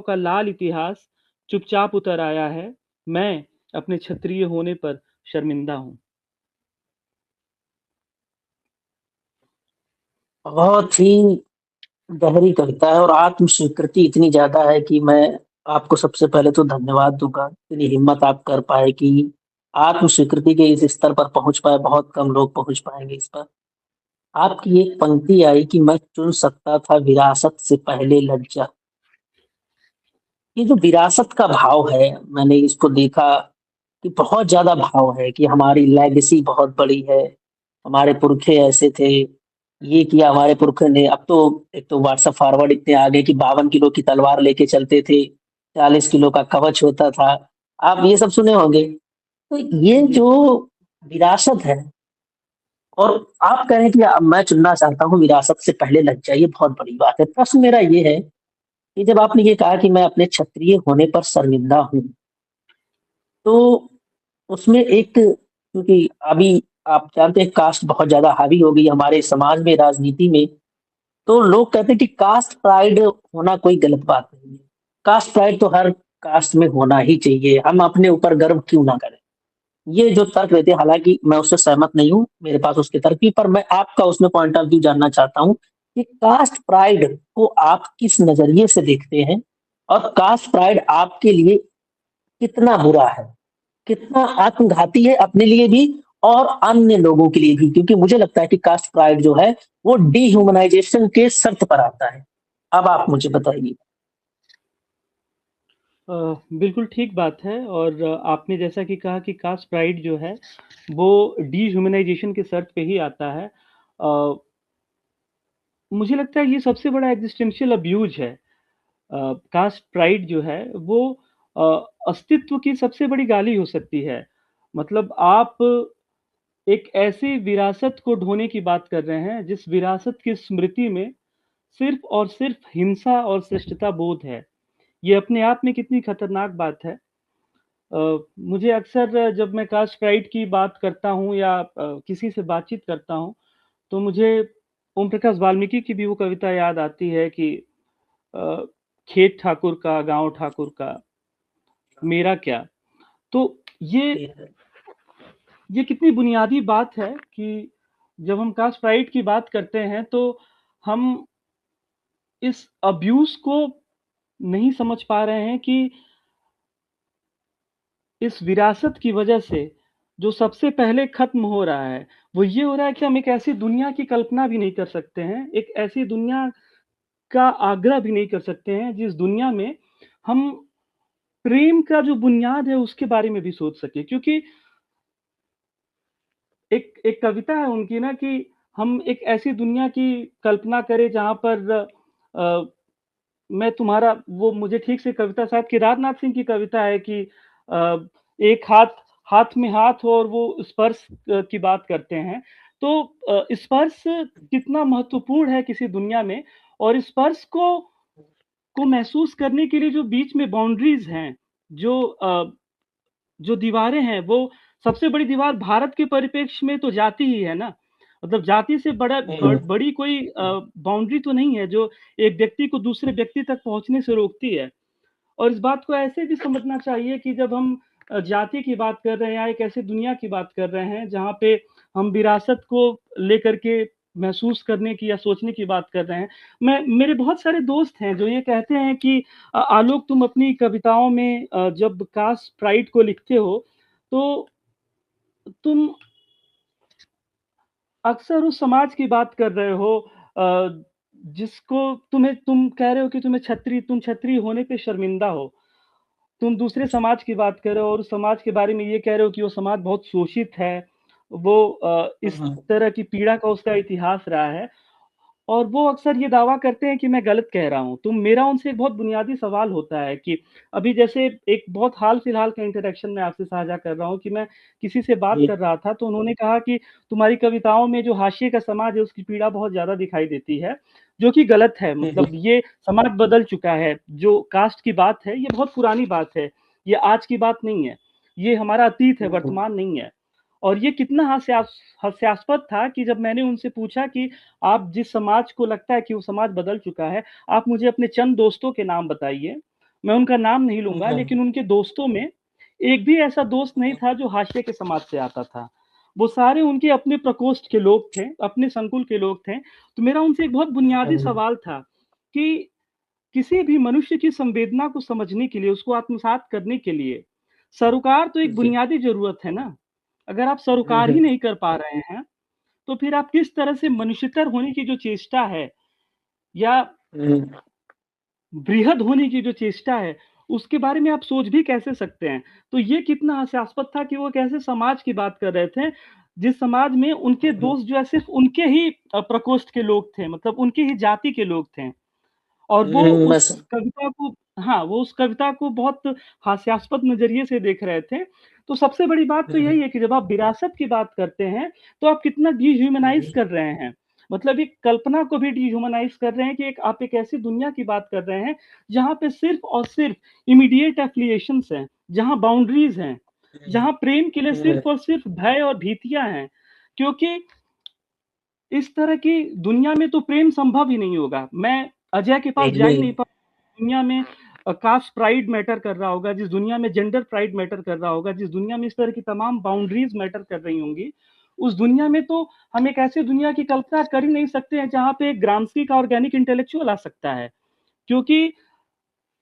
का लाल इतिहास चुपचाप उतर आया है। मैं अपने क्षत्रिय होने पर शर्मिंदा हूँ। बहुत ही गहरी कविता है और आत्म स्वीकृति इतनी ज़्यादा है कि मैं आपको सबसे पहले तो धन्यवाद दूँगा। इतनी हिम्मत आप कर पाए कि आत्म स्वीकृति के इस स्तर पर पहुँच पाए, बहुत कम लोग पहुँच पाएँगे इस पर। आपकी एक पंक्ति आई कि मैं चुन सकता था विरासत से पहले लज्जा। ये जो विरासत का भाव है, मैंने इसको देखा कि बहुत ज़्यादा भाव है कि हमारी लेगेसी बहुत बड़ी है, हमारे पुरखे ऐसे थे, ये किया हमारे पुरखों ने। अब तो एक तो व्हाट्सएप फॉरवर्ड इतने आ गए कि 52 किलो की तलवार लेके चलते थे, 40 किलो का कवच होता था। आप ये सब सुने होंगे। तो ये जी। जो विरासत है और आप कह रहे हैं कि मैं चुनना चाहता हूँ विरासत से पहले लग जाए, ये बहुत बड़ी बात है। प्रश्न मेरा ये है कि जब आपने ये कहा कि मैं अपने क्षत्रिय होने पर शर्मिंदा हूँ, तो उसमें एक क्योंकि अभी आप जानते हैं कास्ट बहुत ज़्यादा हावी हो गई है हमारे समाज में, राजनीति में। तो लोग कहते हैं कि कास्ट प्राइड होना कोई गलत बात नहीं है। कास्ट प्राइड तो हर कास्ट में होना ही चाहिए, हम अपने ऊपर गर्व क्यों ना करें। ये जो तर्क देते हैं, हालाँकि मैं उससे सहमत नहीं हूँ, मेरे पास उसके तर्क भी, पर मैं आपका उसमें पॉइंट ऑफ व्यू जानना चाहता हूँ कि कास्ट प्राइड को आप किस नज़रिए से देखते हैं? और कास्ट प्राइड आपके लिए कितना बुरा है? कितना आत्मघाती है अपने लिए भी और अन्य लोगों के लिए भी? क्योंकि मुझे लगता है कि कास्ट प्राइड जो है, वो डिह्यूमनाइज़ेशन के शर्त पर आता है। अब आप मुझे बताइए। बिल्कुल ठीक बात है। और आपने जैसा कि कहा कि कास्ट प्राइड जो है वो डिह्यूमनाइजेशन के शर्त पे ही आता है। मुझे लगता है ये सबसे बड़ा एग्जिस्टेंशियल अब्यूज है। कास्ट प्राइड जो है वो अ, अस्तित्व की सबसे बड़ी गाली हो सकती है। मतलब आप एक ऐसी विरासत को ढोने की बात कर रहे हैं जिस विरासत की स्मृति में सिर्फ और सिर्फ हिंसा और श्रेष्ठता बोध है। ये अपने आप में कितनी खतरनाक बात है। मुझे अक्सर जब मैं कास्ट प्राइड की बात करता हूँ या किसी से बातचीत करता हूँ, तो मुझे ओम प्रकाश वाल्मीकि की भी वो कविता याद आती है कि अ, खेत ठाकुर का, गाँव ठाकुर का, मेरा क्या? तो ये ये कितनी बुनियादी बात है कि जब हम कास्ट प्राइड की बात करते हैं, तो हम इस अब्यूज़ को नहीं समझ पा रहे हैं कि इस विरासत की वजह से जो सबसे पहले खत्म हो रहा है, वो ये हो रहा है कि हम एक ऐसी दुनिया की कल्पना भी नहीं कर सकते हैं, एक ऐसी दुनिया का आग्रह भी नहीं कर सकते हैं, जिस दुनिया में हम प्रेम का जो बुनियाद है, उसके बारे में भी सोच सकें। क्योंकि एक एक कविता है उनकी ना कि हम एक ऐसी दुनिया की कल्पना करें जहाँ पर अ, मैं तुम्हारा वो मुझे ठीक से कविता शायद केदारनाथ सिंह की कविता है कि अ, एक हाथ हाथ में हाथ हो और वो स्पर्श की बात करते हैं। तो स्पर्श कितना महत्वपूर्ण है किसी दुनिया में और स्पर्श को महसूस करने के लिए जो बीच में बाउंड्रीज़ हैं, जो दीवारें हैं, वो सबसे बड़ी दीवार भारत के परिप्रेक्ष्य में तो जाति ही है ना। मतलब जाति से बड़ी कोई बाउंड्री तो नहीं है जो एक व्यक्ति को दूसरे व्यक्ति तक पहुँचने से रोकती है। और इस बात को ऐसे भी समझना चाहिए कि जब हम जाति की बात कर रहे हैं या एक ऐसी दुनिया की बात कर रहे हैं जहाँ पे हम विरासत को लेकर के महसूस करने की या सोचने की बात कर रहे हैं। मेरे बहुत सारे दोस्त हैं जो ये कहते हैं कि आलोक तुम अपनी कविताओं में जब कास्ट प्राइड को लिखते हो, तो तुम अक्सर उस समाज की बात कर रहे हो जिसको तुम कह रहे हो कि तुम क्षत्रिय होने पे शर्मिंदा हो। तुम दूसरे समाज की बात कर रहे हो और उस समाज के बारे में ये कह रहे हो कि वो समाज बहुत शोषित है। वो इस तरह की पीड़ा का उसका इतिहास रहा है और वो अक्सर ये दावा करते हैं कि मैं गलत कह रहा हूँ। तो मेरा उनसे एक बहुत बुनियादी सवाल होता है कि अभी जैसे एक बहुत हाल-फिलहाल का इंटरैक्शन मैं आपसे साझा कर रहा हूँ कि मैं किसी से बात जी। कर रहा था, तो उन्होंने कहा कि तुम्हारी कविताओं में जो हाशिए का समाज है, उसकी पीड़ा बहुत ज़्यादा दिखाई देती है, जो कि गलत है। मतलब ये समाज बदल चुका है। जो कास्ट की बात है, ये बहुत पुरानी बात है। ये आज की बात नहीं है। ये हमारा अतीत है, वर्तमान नहीं है। और ये कितना हास्यास्पद था कि जब मैंने उनसे पूछा कि आप जिस समाज को लगता है कि वो समाज बदल चुका है, आप मुझे अपने चंद दोस्तों के नाम बताइए। मैं उनका नाम नहीं लूँगा, लेकिन उनके दोस्तों में एक भी ऐसा दोस्त नहीं था जो हाशिए के समाज से आता था। वो सारे उनके अपने प्रकोष्ठ के लोग थे, अपने संकुल के लोग थे। तो मेरा उनसे एक बहुत बुनियादी सवाल था कि किसी भी मनुष्य की संवेदना को समझने के लिए, उसको आत्मसात करने के लिए, सरोकार तो एक जी। बुनियादी ज़रूरत है ना। अगर आप सरोकार ही नहीं कर पा रहे हैं, तो फिर आप किस तरह से मनुष्यतर होने की जो चेष्टा है या बृहद होने की जो चेष्टा है, उसके बारे में आप सोच भी कैसे सकते हैं? तो ये कितना हास्यास्पद था कि वो एक ऐसे समाज की बात कर रहे थे, जिस समाज में उनके दोस्त जो है सिर्फ़ उनके ही प्रकोष्ठ के लोग थे, मतलब उनकी ही जाति के लोग थे। और वो उस बस। कविता को हाँ, वो उस कविता को बहुत हास्यास्पद नज़रिए से देख रहे थे। तो सबसे बड़ी बात तो यही है कि जब आप विरासत की बात करते हैं, तो आप कितना डिह्यूमनाइज़ कर रहे हैं। मतलब एक कल्पना को भी डिह्यूमनाइज़ कर रहे हैं कि एक आप एक ऐसी दुनिया की बात कर रहे हैं, जहाँ पे सिर्फ़ और सिर्फ़ इमीडिएट एफ़िलिएशंस हैं, जहाँ बाउंड्रीज़ हैं, जहाँ प्रेम के लिए सिर्फ़ और सिर्फ़ भय और भीतियाँ हैं। क्योंकि इस तरह की दुनिया में तो प्रेम संभव ही नहीं होगा। मैं अजय के पास जा ही नहीं दुनिया में कास्ट प्राइड मैटर कर रहा होगा, जिस दुनिया में जेंडर प्राइड मैटर कर रहा होगा, जिस दुनिया में इस तरह की तमाम बाउंड्रीज़ मैटर कर रही होंगी, उस दुनिया में तो हम एक ऐसी दुनिया की कल्पना कर ही नहीं सकते हैं जहाँ पे ग्राम्स्की का ऑर्गेनिक इंटेलेक्चुअल आ सकता है। क्योंकि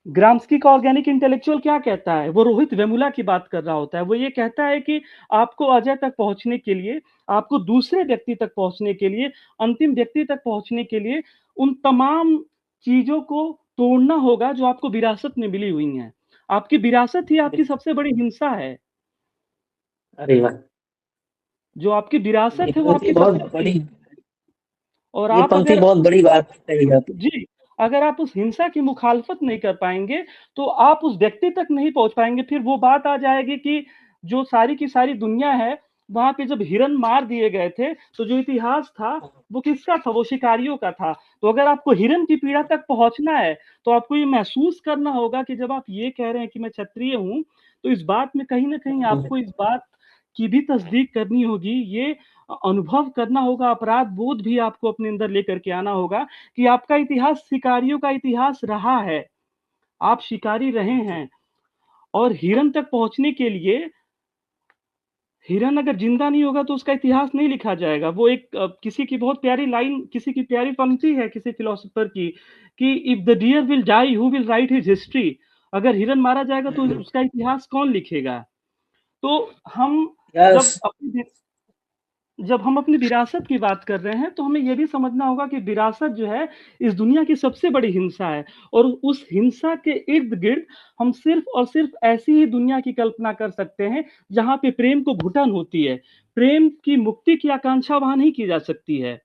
ग्राम्स्की का ऑर्गेनिक इंटेलेक्चुअल क्या कहता है? वो रोहित वेमुला की बात कर रहा होता है। वो ये कहता है कि आपको अजय तक पहुँचने के लिए, आपको दूसरे व्यक्ति तक पहुँचने के लिए, अंतिम व्यक्ति तक पहुँचने के लिए उन तमाम चीज़ों को तोड़ना होगा जो आपको विरासत में मिली हुई हैं। आपकी विरासत ही आपकी सबसे बड़ी हिंसा है। अरे वाह! जो आपकी ये विरासत है वो पंक्ति आपकी सबसे बहुत बड़ी बड़ी और ये आप पंक्ति अगर बहुत बड़ी बात कही आपने। जी, अगर आप उस हिंसा की मुखालफत नहीं कर पाएँगे, तो आप उस व्यक्ति तक नहीं पहुँच पाएँगे। फिर वो बात आ जाएगी कि जो सारी की सारी दुनिया है, वहाँ पे जब हिरन मार दिए गए थे, तो जो इतिहास था, वो किसका था? वो शिकारियों का था। तो अगर आपको हिरन की पीड़ा तक पहुँचना है, तो आपको ये महसूस करना होगा कि जब आप ये कह रहे हैं कि मैं क्षत्रिय हूँ, तो इस बात में कहीं न कहीं आपको इस बात की भी तस्दीक करनी होगी। ये अनुभव करना होगा, अपराध बोध भी आपको अपने अंदर लेकर के आना होगा कि आपका इतिहास शिकारियों का इतिहास रहा है। आप शिकारी रहे हैं और हिरन तक पहुँचने के लिए हिरन अगर ज़िंदा नहीं होगा तो उसका इतिहास नहीं लिखा जाएगा। वो एक किसी की बहुत प्यारी लाइन किसी की प्यारी पंक्ति है किसी फिलॉसफर की कि if the deer will die who will write his history. अगर हिरन मारा जाएगा तो उसका इतिहास कौन लिखेगा? तो हम यस। जब अपनी जब हम अपनी विरासत की बात कर रहे हैं, तो हमें ये भी समझना होगा कि विरासत जो है, इस दुनिया की सबसे बड़ी हिंसा है और उस हिंसा के इर्द-गिर्द हम सिर्फ़ और सिर्फ़ ऐसी ही दुनिया की कल्पना कर सकते हैं, जहाँ पे प्रेम को घुटन होती है। प्रेम की मुक्ति की आकांक्षा वहाँ नहीं की जा सकती है।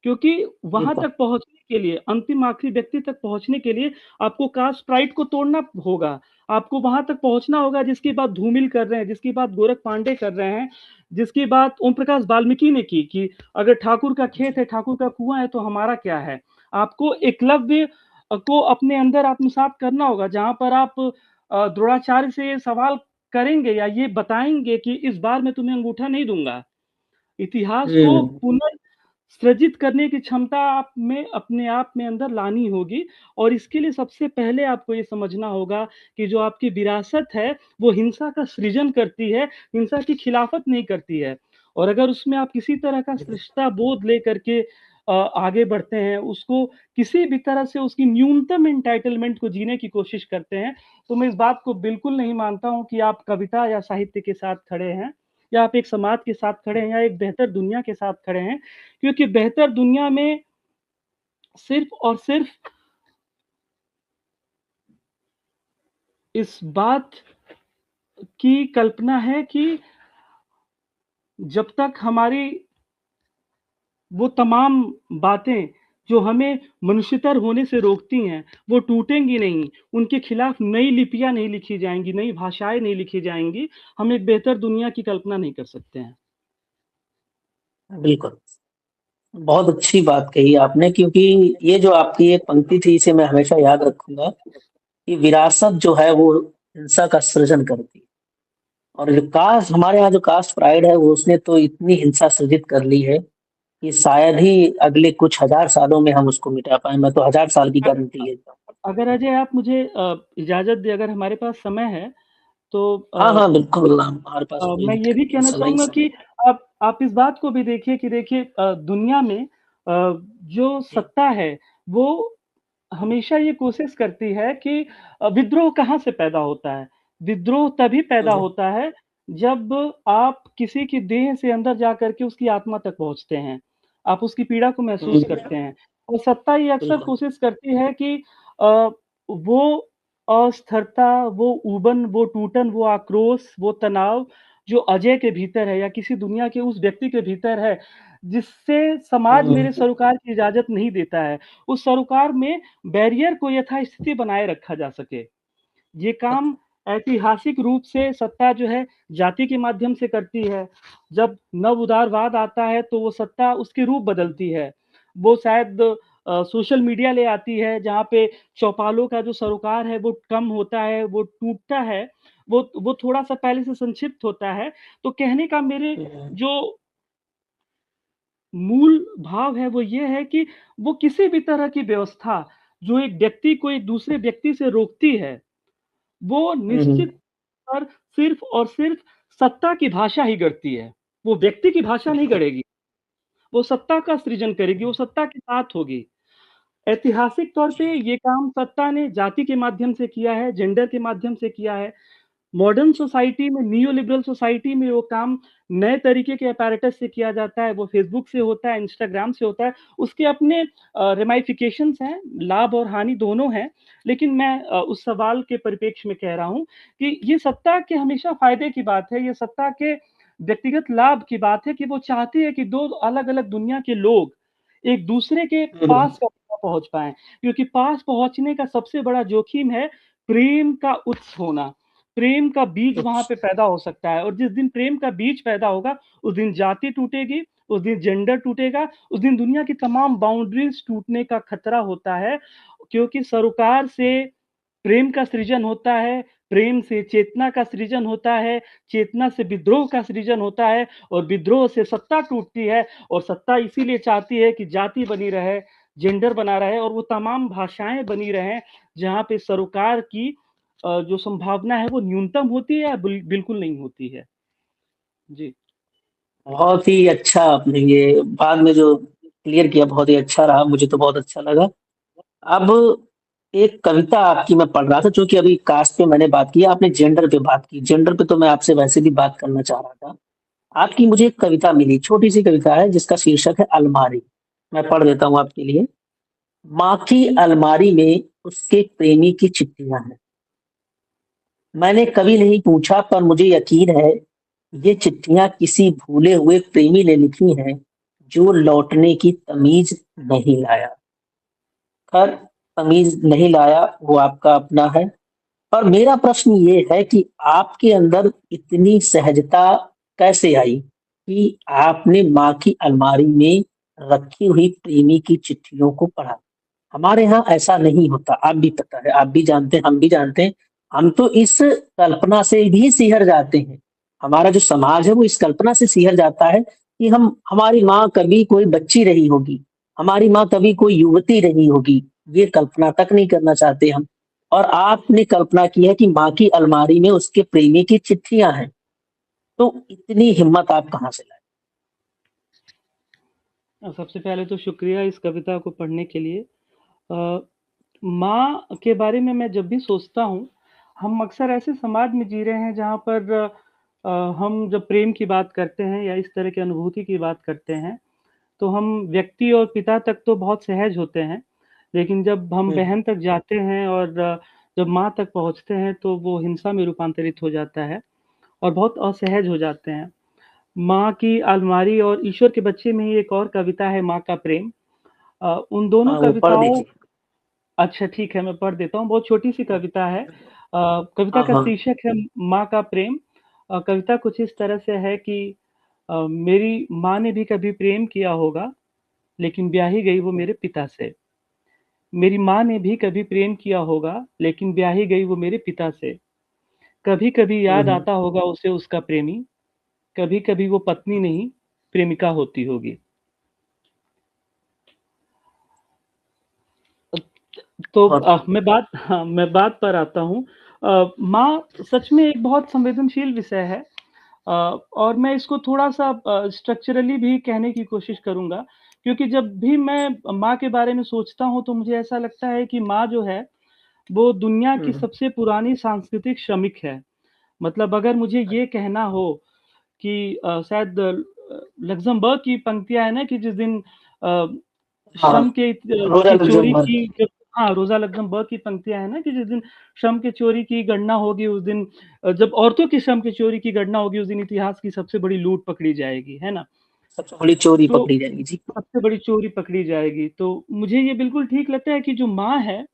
क्योंकि वहाँ बिल्कुल। तक पहुँचने के लिए, अंतिम आखिरी व्यक्ति तक पहुँचने के लिए आपको कास्ट प्राइड को तोड़ना होगा। आपको वहाँ तक पहुँचना होगा जिसकी बात धूमिल कर रहे हैं, जिसकी बात गोरख पांडे कर रहे हैं, जिसकी बात ओम प्रकाश वाल्मीकि ने की कि अगर ठाकुर का खेत है, ठाकुर का कुआँ है तो हमारा क्या है? आपको एकलव्य को अपने अंदर आत्मसात करना होगा जहाँ पर आप द्रोणाचार्य से ये सवाल करेंगे या ये बताएँगे कि इस बार मैं तुम्हें अंगूठा नहीं दूँगा। इतिहास को हुँ, पुनर्सृजित करने की क्षमता आप में अपने आप में अंदर लानी होगी और इसके लिए सबसे पहले आपको ये समझना होगा कि जो आपकी विरासत है, वो हिंसा का सृजन करती है, हिंसा की खिलाफत नहीं करती है। और अगर उसमें आप किसी तरह का शिष्टा बोध लेकर के आगे बढ़ते हैं, उसको किसी भी तरह से उसकी न्यूनतम एंटाइटलमेंट को जीने की कोशिश करते हैं, तो मैं इस बात को बिल्कुल नहीं मानता हूँ कि आप कविता या साहित्य के साथ खड़े हैं। या आप एक समाज के साथ खड़े हैं या एक बेहतर दुनिया के साथ खड़े हैं, क्योंकि बेहतर दुनिया में सिर्फ़ और सिर्फ़ इस बात की कल्पना है कि जब तक हमारी वो तमाम बातें जो हमें मनुष्यतर होने से रोकती हैं, वो टूटेंगी नहीं, उनके खिलाफ नई लिपियाँ नहीं लिखी जाएँगी, नई भाषाएँ नहीं लिखी जाएँगी, हम एक बेहतर दुनिया की कल्पना नहीं कर सकते हैं। बिल्कुल। बहुत अच्छी बात कही आपने, क्योंकि ये जो आपकी एक पंक्ति थी इसे मैं हमेशा याद रखूँगा कि विरासत जो है वो हिंसा का सृजन करती है। और जो कास्ट हमारे यहाँ जो कास्ट प्राइड है वो उसने तो इतनी हिंसा सृजित कर ली है कि शायद ही अगले कुछ हजार सालों में हम उसको मिटा पाए। मैं तो हजार साल की अ गारंटी है। अगर अजय आप मुझे इजाज़त दें अगर हमारे पास समय है, तो हाँ हाँ, बिल्कुल हमारे पास कोई मैं ये दिक्कत भी नहीं है, कहना समय ही चाहूँगा समय। कि आप इस बात को भी देखिए कि देखिए दुनिया में जो जी। सत्ता है, वो हमेशा ये कोशिश करती है कि विद्रोह कहाँ से पैदा होता है? विद्रोह तभी पैदा हम्म, होता है, जब आप किसी की देह से अंदर जा कर के उसकी आत्मा तक पहुँचते हैं। आप उसकी पीड़ा को महसूस करते हैं और सत्ता ये अक्सर बिल्कुल। कोशिश करती है कि अ, वो अस्थिरता, वो ऊबन, वो टूटन, वो आक्रोश, वो तनाव जो अजय के भीतर है या किसी दुनिया के उस व्यक्ति के भीतर है, जिससे समाज हम्म, मेरे सरोकार की इजाज़त नहीं देता है। उस सरोकार में बैरियर को यथास्थिति बनाए रखा जा सके। ये काम ऐतिहासिक रूप से सत्ता जो है जाति के माध्यम से करती है। जब नव उदारवाद आता है तो वो सत्ता उसके रूप बदलती है। वो शायद सोशल मीडिया ले आती है जहाँ पे चौपालों का जो सरोकार है वो कम होता है, वो टूटता है, वो थोड़ा-सा पहले से संक्षिप्त होता है। तो कहने का मेरे हम्म, जो मूल भाव है वो ये है कि वो किसी भी तरह की व्यवस्था जो एक व्यक्ति को एक दूसरे व्यक्ति से रोकती है, वो हम्म, निश्चित पर सिर्फ़ और सिर्फ़ सत्ता की भाषा ही गढ़ती है। वो व्यक्ति की भाषा नहीं बिल्कुल। गढ़ेगी, वो सत्ता का सृजन करेगी, वो सत्ता के साथ होगी। ऐतिहासिक तौर पे जी। ये काम सत्ता ने जाति के माध्यम से किया है, जेंडर के माध्यम से किया है। मॉडर्न सोसाइटी में नियो लिबरल सोसाइटी में वो काम नए तरीके के apparatus से किया जाता है, वो फ़ेसबुक से होता है, इंस्टाग्राम से होता है। उसके अपने रेमिफिकेशंस हैं, लाभ और हानि दोनों हैं। लेकिन मैं उस सवाल के परिप्रेक्ष्य में कह रहा हूँ कि ये सत्ता के हमेशा फ़ायदे की बात है, ये सत्ता के व्यक्तिगत लाभ की बात है कि वो चाहती है कि 2 अलग-अलग दुनिया के लोग एक दूसरे के हम्म, पास कभी ना पहुँच पाएँ, क्योंकि पास पहुँचने का सबसे बड़ा जोखिम है प्रेम का उत्स होना। प्रेम का बीज वहाँ कुछ। पे पैदा हो सकता है और जिस दिन प्रेम का बीज पैदा होगा, उस दिन जाति टूटेगी, उस दिन जेंडर टूटेगा, उस दिन दुनिया की तमाम बाउंड्रीज़ टूटने का खतरा होता है, क्योंकि सरोकार से प्रेम का सृजन होता है, प्रेम से चेतना का सृजन होता है, चेतना से विद्रोह का सृजन होता है और विद्रोह से सत्ता टूटती है और सत्ता इसीलिए चाहती है कि जाति बनी रहे, जेंडर बना रहे और वो तमाम भाषाएँ बनी रहें, जहाँ पे सरोकार की जो संभावना है वो न्यूनतम होती है या बिल्कुल नहीं होती है। जी। बहुत ही अच्छा आपने ये बाद में जो क्लियर किया, बहुत ही अच्छा रहा, मुझे तो बहुत अच्छा लगा। अब एक कविता आपकी मैं पढ़ रहा था, चूंकि अभी कास्ट पे मैंने बात की, आपने जेंडर पे बात की, जेंडर पे तो मैं आपसे वैसे भी बात करना चाह रहा था। आपकी मुझे एक कविता मिली, छोटी सी कविता है जिसका शीर्षक है अलमारी। मैं पढ़ देता हूँ आपके लिए। माँ की अलमारी में उसके प्रेमी की चिट्ठियां हैं। मैंने कभी नहीं पूछा पर मुझे यकीन है ये चिट्ठियां किसी भूले हुए प्रेमी ने लिखी हैं जो लौटने की तमीज नहीं लाया। खैर, तमीज नहीं लाया वो आपका अपना है। और मेरा प्रश्न ये है कि आपके अंदर इतनी सहजता कैसे आई कि आपने माँ की अलमारी में रखी हुई प्रेमी की चिट्ठियों को पढ़ा। हमारे यहाँ ऐसा नहीं होता, आप भी पता है, आप भी जानते हैं, हम भी जानते हैं। हम तो इस कल्पना से भी सिहर जाते हैं। हमारा जो समाज है वो इस कल्पना से सिहर जाता है कि हम हमारी माँ कभी कोई बच्ची रही होगी, हमारी माँ कभी कोई युवती रही होगी। ये कल्पना तक नहीं करना चाहते हम। और आपने कल्पना की है कि माँ की अलमारी में उसके प्रेमी की चिट्ठियां हैं। तो इतनी हिम्मत आप कहाँ से लाए? सबसे पहले तो शुक्रिया इस कविता को पढ़ने के लिए। अ, माँ के बारे में मैं जब भी सोचता हूँ, हम अक्सर ऐसे समाज में जी रहे हैं जहाँ पर हम जब प्रेम की बात करते हैं या इस तरह की अनुभूति की बात करते हैं, तो हम व्यक्ति और पिता तक तो बहुत सहज होते हैं, लेकिन जब हम हम्म, बहन तक जाते हैं और जब माँ तक पहुँचते हैं, तो वो हिंसा में रूपांतरित हो जाता है और बहुत असहज हो जाते हैं। माँ की अलमारी और ईश्वर के बच्चे में ही एक और कविता है माँ का प्रेम। उन दोनों हाँ, वो पढ़ कविताओं दीजिए। अच्छा ठीक है, मैं पढ़ देता हूँ, बहुत छोटी-सी कविता है। कविता हाँ का हाँ। शीर्षक है माँ का प्रेम। कविता कुछ इस तरह से है कि मेरी माँ ने भी कभी प्रेम किया होगा, लेकिन ब्याही गई वो मेरे पिता से। मेरी माँ ने भी कभी प्रेम किया होगा, लेकिन ब्याही गई वो मेरे पिता से। कभी-कभी याद हम्म। आता होगा उसे उसका प्रेमी, कभी-कभी वो पत्नी नहीं, प्रेमिका होती होगी। तो बहुत मैं बात पर आता हूँ। माँ सच में एक बहुत संवेदनशील विषय है। और मैं इसको थोड़ा-सा स्ट्रक्चरली भी कहने की कोशिश करूँगा, क्योंकि जब भी मैं माँ के बारे में सोचता हूँ, तो मुझे ऐसा लगता है कि माँ जो है, वो दुनिया की हम्म। सबसे पुरानी सांस्कृतिक श्रमिक है। मतलब अगर मुझे ये कहना हो कि शायद लक्ज़मबर्ग की पंक्तियाँ हैं ना कि जिस दिन अ, हाँ, श्रम रोजा की चोरी लग्जमबर्ग। की जब हाँ, रोज़ा लक्ज़मबर्ग की पंक्तियाँ हैं ना कि जिस दिन श्रम की चोरी की गणना होगी उस दिन जब औरतों की श्रम की चोरी की गणना होगी उस दिन इतिहास की सबसे बड़ी लूट पकड़ी जाएगी, है ना? सबसे बड़ी चोरी तो पकड़ी जाएगी जी। सबसे बड़ी चोरी पकड़ी जाएगी, तो मुझे ये बिल्कुल ठीक लगता है कि जो माँ है,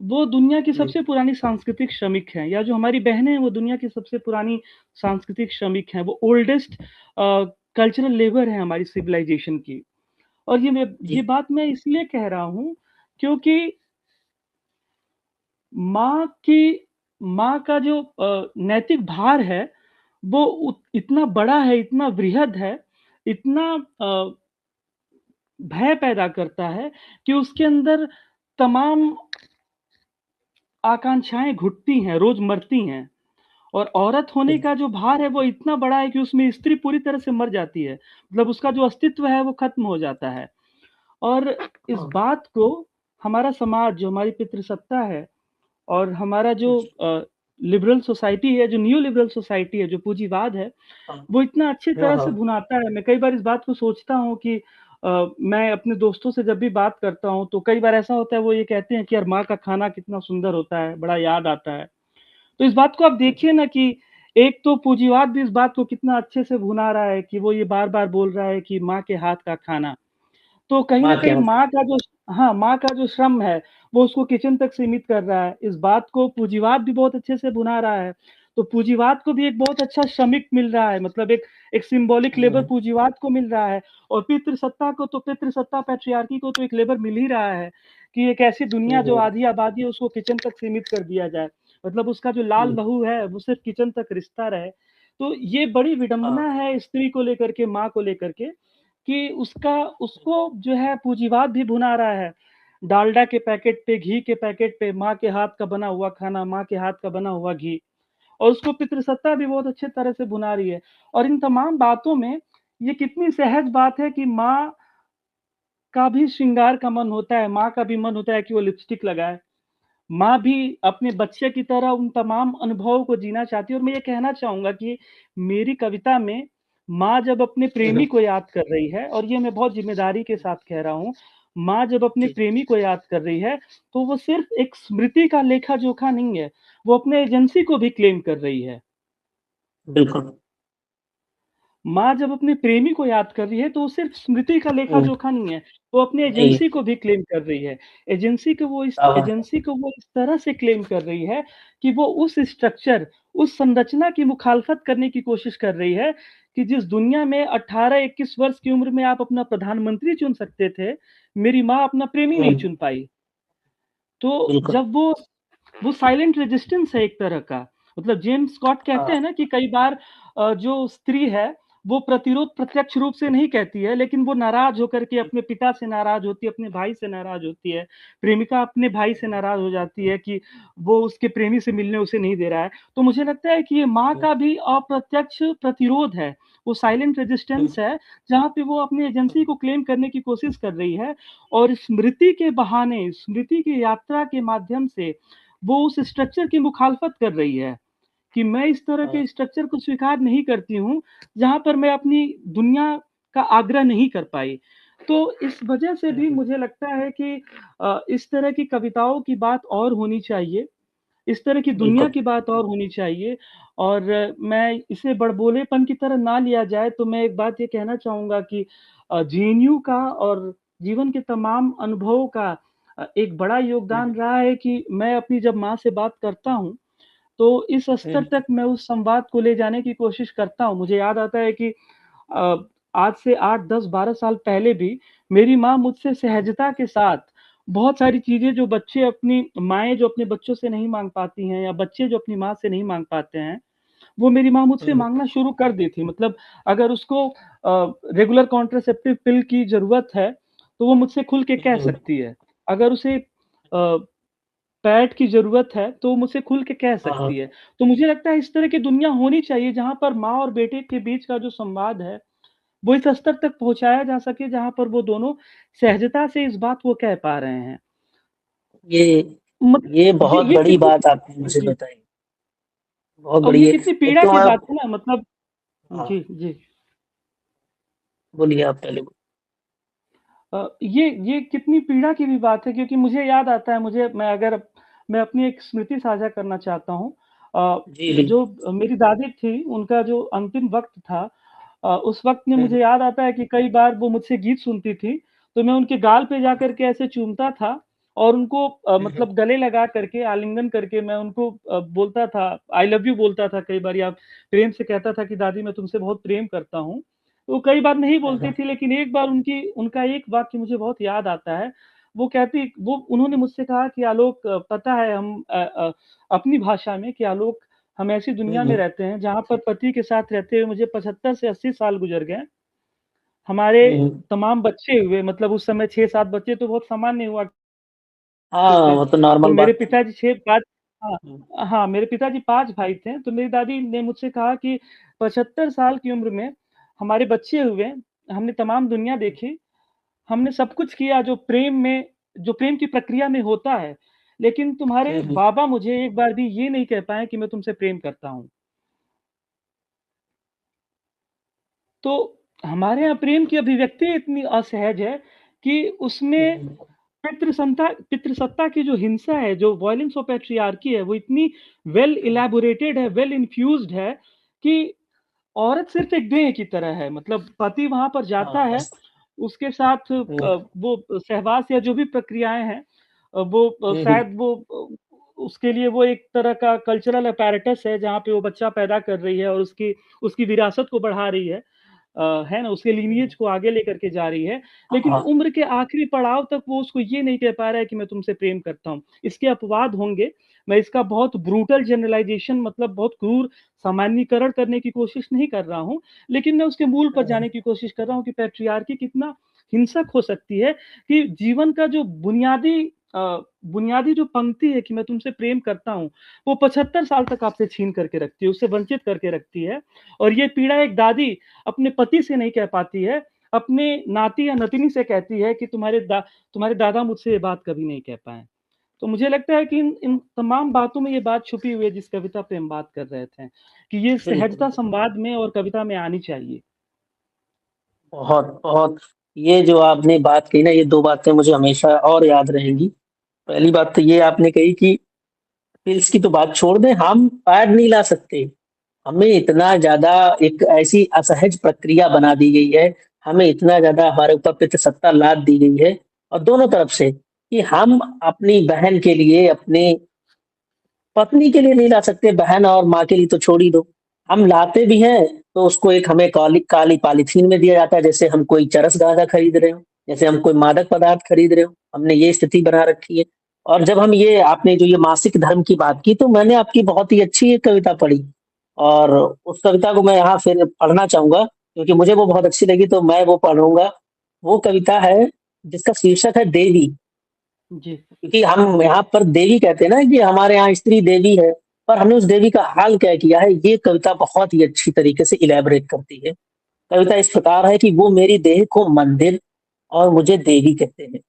वो दुनिया की हम्म। सबसे पुरानी सांस्कृतिक श्रमिक हैं या जो हमारी बहनें हैं, वो दुनिया की सबसे पुरानी सांस्कृतिक श्रमिक हैं। वो ओल्डेस्ट कल्चरल लेबर है हमारी सिविलाइज़ेशन की। और ये जी। बात मैं इसलिए कह रहा हूँ, क्योंकि माँ की माँ का जो नैतिक भार है, वो इतना बड़ा है, इतना वृहद है, इतना भय पैदा करता है कि उसके अंदर तमाम आकांक्षाएँ घुटती हैं, रोज़ मरती हैं। और औरत होने हम्म। का जो भार है वो इतना बड़ा है कि उसमें स्त्री पूरी तरह से मर जाती है। मतलब उसका जो अस्तित्व है वो ख़त्म हो जाता है। और इस हाँ। बात को हमारा समाज जो हमारी पितृसत्ता है और हमारा जो जी। लिबरल सोसाइटी है, जो न्यू लिबरल सोसाइटी है, जो पूंजीवाद है, हाँ वो इतना अच्छी हाँ तरह हाँ। से भुनाता है। मैं कई बार इस बात को सोचता हूँ कि मैं अपने दोस्तों से जब भी बात करता हूँ, तो कई बार ऐसा होता है वो ये कहते हैं कि यार माँ का खाना कितना सुंदर होता है, बड़ा याद आता है। तो इस बात को आप देखिए ना कि एक तो पूंजीवाद भी इस बात को कितना अच्छे से भुना रहा है कि वो ये बार-बार बोल रहा है कि माँ के हाथ का खाना। तो कहीं न माँ के कहीं हाथ का। माँ का जो श्रम है, वो उसको किचन तक सीमित कर रहा है। इस बात को पूंजीवाद भी बहुत अच्छे से भुना रहा है। तो पूंजीवाद को भी एक बहुत अच्छा श्रमिक मिल रहा है, मतलब एक सिंबॉलिक लेबर हम्म। पूंजीवाद को मिल रहा है और पितृसत्ता पैट्रियार्की को तो एक लेबर मिल ही रहा है, कि एक ऐसी दुनिया जो हम्म। आधी आबादी है उसको किचन तक सीमित कर दिया जाए। मतलब उसका जो लाल हम्म। लहू है, वो सिर्फ़ किचन तक रिश्ता रहे। तो ये बड़ी हाँ। विडंबना है स्त्री को लेकर के, माँ को लेकर के कि उसको जो है पूंजीवाद भी भुना रहा है। डालडा के पैकेट पे, घी के पैकेट पे माँ के हाथ का बना हुआ खाना, माँ के हाथ का बना हुआ घी और उसको पितृसत्ता भी बहुत अच्छे तरह से भुना रही है। और इन तमाम बातों में ये कितनी सहज बात है कि माँ का भी श्रृंगार का मन होता है, माँ का भी मन होता है कि वो लिपस्टिक लगाए। माँ भी अपने बच्चे की तरह उन तमाम अनुभवों को जीना चाहती है और मैं ये कहना चाहूँगा कि मेरी कविता में माँ जब अपने प्रेमी हम्म, को याद कर रही है, और ये मैं बहुत ज़िम्मेदारी के साथ कह रहा हूँ, माँ जब अपने जी प्रेमी को याद कर रही है, तो वो सिर्फ़ एक स्मृति का लेखा-जोखा नहीं है, वो अपने एजेंसी को भी क्लेम कर रही है। बिल्कुल। माँ जब अपने प्रेमी को याद कर रही है, तो वो सिर्फ़ स्मृति का हम्म, लेखा-जोखा नहीं है, वो अपने नहीं। एजेंसी को भी क्लेम कर रही है। अब एजेंसी को वो इस तरह से क्लेम कर रही है कि वो उस स्ट्रक्चर, उस संरचना की मुखालफत करने की कोशिश कर रही है कि जिस दुनिया में 18-21 वर्ष की उम्र में आप अपना प्रधानमंत्री चुन सकते थे, मेरी माँ अपना प्रेमी नहीं चुन पाई। तो बिल्कुल। जब वो साइलेंट रेजिस्टेंस है एक तरह का। मतलब जेम्स स्कॉट कहते हैं हाँ। ना कि कई बार जो स्त्री है, वो प्रतिरोध प्रत्यक्ष रूप से नहीं कहती है, लेकिन वो नाराज़ होकर के अपने पिता से नाराज़ होती है, अपने भाई से नाराज़ होती है। प्रेमिका अपने भाई से नाराज़ हो जाती है कि वो उसके प्रेमी से मिलने उसे नहीं दे रहा है। तो मुझे लगता है कि ये माँ का भी अप्रत्यक्ष प्रतिरोध है। वो साइलेंट रेजिस्टेंस है, जहाँ पे वो अपनी एजेंसी को क्लेम करने की कोशिश कर रही है, और स्मृति के बहाने, स्मृति की यात्रा के माध्यम से वो उस स्ट्रक्चर की मुखालफत कर रही है कि मैं इस तरह के स्ट्रक्चर को स्वीकार नहीं करती हूँ, जहाँ पर मैं अपनी दुनिया का आग्रह नहीं कर पाई। तो इस वजह से भी मुझे लगता है कि इस तरह की कविताओं की बात और होनी चाहिए, इस तरह की दुनिया बिल्कुल। की बात और होनी चाहिए, और मैं इसे बड़बोलेपन की तरह ना लिया जाए, तो मैं एक बात ये कहना चाहूँगा कि जेएनयू का और जीवन के तमाम अनुभवों का एक बड़ा योगदान रहा है कि मैं अपनी जब माँ से बात करता हूँ, तो इस स्तर तक मैं उस संवाद को ले जाने की कोशिश करता हूँ। मुझे याद आता है कि अ, आज से 8, 10, 12 साल पहले भी मेरी माँ मुझसे सहजता के साथ बहुत सारी चीज़ें, जो बच्चे अपनी माएँ जो अपने बच्चों से नहीं माँग पाती हैं, या बच्चे जो अपनी माँ से नहीं माँग पाते हैं, वो मेरी माँ मुझसे माँगना शुरू कर दी थी। मतलब अगर उसको रेगुलर कॉन्ट्रासेप्टिव पिल की ज़रूरत है, तो वो मुझसे खुल के कह सकती है। अगर उसे पैड की ज़रूरत है, तो वो मुझसे खुल के कह सकती हाँ, है। तो मुझे लगता है इस तरह की दुनिया होनी चाहिए, जहाँ पर माँ और बेटे के बीच का जो संवाद है, वो इस स्तर तक पहुँचाया जा सके, जहाँ पर वो दोनों सहजता से इस बात को कह पा रहे हैं। ये मत ये बहुत ये बड़ी कितनी बात आपने मुझे जी, बताई। बहुत और बड़ी ये है। कितनी एक पीड़ा तो की मैं। बात है ना, मतलब हाँ, जी, जी। बोलिए, आप पहले ये कितनी पीड़ा की भी बात है, क्योंकि मुझे याद आता है, मैं अपनी एक स्मृति साझा करना चाहता हूँ। जी बिल्कुल। जो मेरी दादी थी, उनका जो अंतिम वक़्त था, उस वक़्त में हम्म, मुझे याद आता है कि कई बार वो मुझसे गीत सुनती थी, तो मैं उनके गाल पे जाकर के ऐसे चूमता था, और उनको हम्म, मतलब गले लगा करके, आलिंगन करके मैं उनको बोलता था, आई लव यू बोलता था कई बार, या प्रेम से कहता था कि दादी मैं तुमसे बहुत प्रेम करता हूँ। वो कई बार नहीं बोलती हम्म, थी, लेकिन एक बार उनकी उनका एक वाक्य मुझे बहुत याद आता है। वो उन्होंने मुझसे कहा कि आलोक, पता है अपनी भाषा में कि आलोक, हम ऐसी दुनिया में हम्म, रहते हैं जहाँ पर पति के साथ रहते हुए मुझे 75 से 80 साल गुज़र गए। हमारे हम्म। तमाम बच्चे हुए, मतलब उस समय 6-7 बच्चे तो बहुत सामान्य हुआ करते हाँ, थे। वो तो तो नॉर्मल मेरे बात थी। पिताजी 6-5 हाँ, हम्म, हाँ, मेरे पिताजी 5 भाई थे, तो मेरी दादी ने मुझसे कहा कि 75 साल की उम्र में हमारे बच्चे हुए, हमने तमाम दुनिया देखी, हमने सब कुछ किया जो प्रेम की प्रक्रिया में होता है, लेकिन तुम्हारे हम्म, बाबा मुझे एक बार भी ये नहीं कह पाए कि मैं तुमसे प्रेम करता हूँ। तो हमारे यहाँ प्रेम की अभिव्यक्ति इतनी असहज है कि उसमें हम्म, पितृसत्ता की जो हिंसा है, जो वॉयलेंस ऑफ पैट्रियार्की है, वो इतनी वेल इलैबोरेटेड है, वेल इन्फ्यूज़्ड है कि औरत सिर्फ़ एक देह की तरह है। मतलब पति वहाँ पर जाता हाँ, है, उसके साथ वो सहवास या जो भी प्रक्रियाएँ हैं, हम्म, शायद उसके लिए वो एक तरह का कल्चरल apparatus है, जहाँ पे वो बच्चा पैदा कर रही है और उसकी उसकी विरासत को बढ़ा रही है। है ना? उसके लीनिएज को आगे लेकर के जा रही है, लेकिन हाँ, उम्र के आखिरी पड़ाव तक वो उसको ये नहीं कह पा रहा है कि मैं तुमसे प्रेम करता हूँ। इसके अपवाद होंगे, मैं इसका बहुत ब्रूटल जनरलाइज़ेशन, मतलब बहुत क्रूर सामान्यीकरण करने की कोशिश नहीं कर रहा हूँ, लेकिन मैं उसके मूल पर हम्म, जाने की कोशिश कर रहा हूँ कि पैट्रियार्की कितना हिंसक हो सकती है, कि जीवन का जो बुनियादी जो पंक्ति है कि मैं तुमसे प्रेम करता हूँ, वो 75 साल तक आपसे छीन करके रखती है, उससे वंचित करके रखती है। और ये पीड़ा एक दादी अपने पति से नहीं कह पाती है, अपने नाती या नतिनी से कहती है कि तुम्हारे दादा मुझसे ये बात कभी नहीं कह पाए। तो मुझे लगता है कि इन इन तमाम बातों में ये बात छुपी हुई है, जिस कविता पे हम बात कर रहे थे, कि ये बिल्कुल, सहजता संवाद में और कविता में आनी चाहिए। बहुत बहुत ये जो आपने बात कही ना, ये दो बातें मुझे हमेशा और याद रहेंगी। पहली बात तो ये आपने कही कि पिल्स की तो बात छोड़ दें, हम पैड नहीं ला सकते। हमें इतना ज्यादा एक ऐसी असहज प्रक्रिया बना दी गई है, हमें इतना ज्यादा हमारे ऊपर पितृसत्ता लाद दी गई है, और दोनों तरफ से, कि हम अपनी बहन के लिए, अपने पत्नी के लिए नहीं ला सकते, बहन और माँ के लिए तो छोड़ ही दो। हम लाते भी हैं तो उसको एक हमें काली काली पॉलीथीन में दिया जाता है, जैसे हम कोई चरस गांजा खरीद रहे हो, जैसे हम कोई मादक पदार्थ खरीद रहे हो। हमने ये स्थिति बना रखी है। और जब हम ये आपने जो ये मासिक धर्म की बात की, तो मैंने आपकी बहुत ही अच्छी एक कविता पढ़ी, और उस कविता को मैं यहाँ फिर पढ़ना चाहूंगा, क्योंकि मुझे वो बहुत अच्छी लगी, तो मैं वो पढ़ूंगा। वो कविता है जिसका शीर्षक है देवी। जी, क्योंकि हम यहाँ पर देवी कहते हैं ना, कि हमारे यहाँ स्त्री देवी है, पर हमने उस देवी का हाल क्या किया है, ये कविता बहुत ही अच्छी तरीके से इलेबोरेट करती है। कविता इस प्रकार है कि वो मेरी देह को मंदिर और मुझे देवी कहते हैं।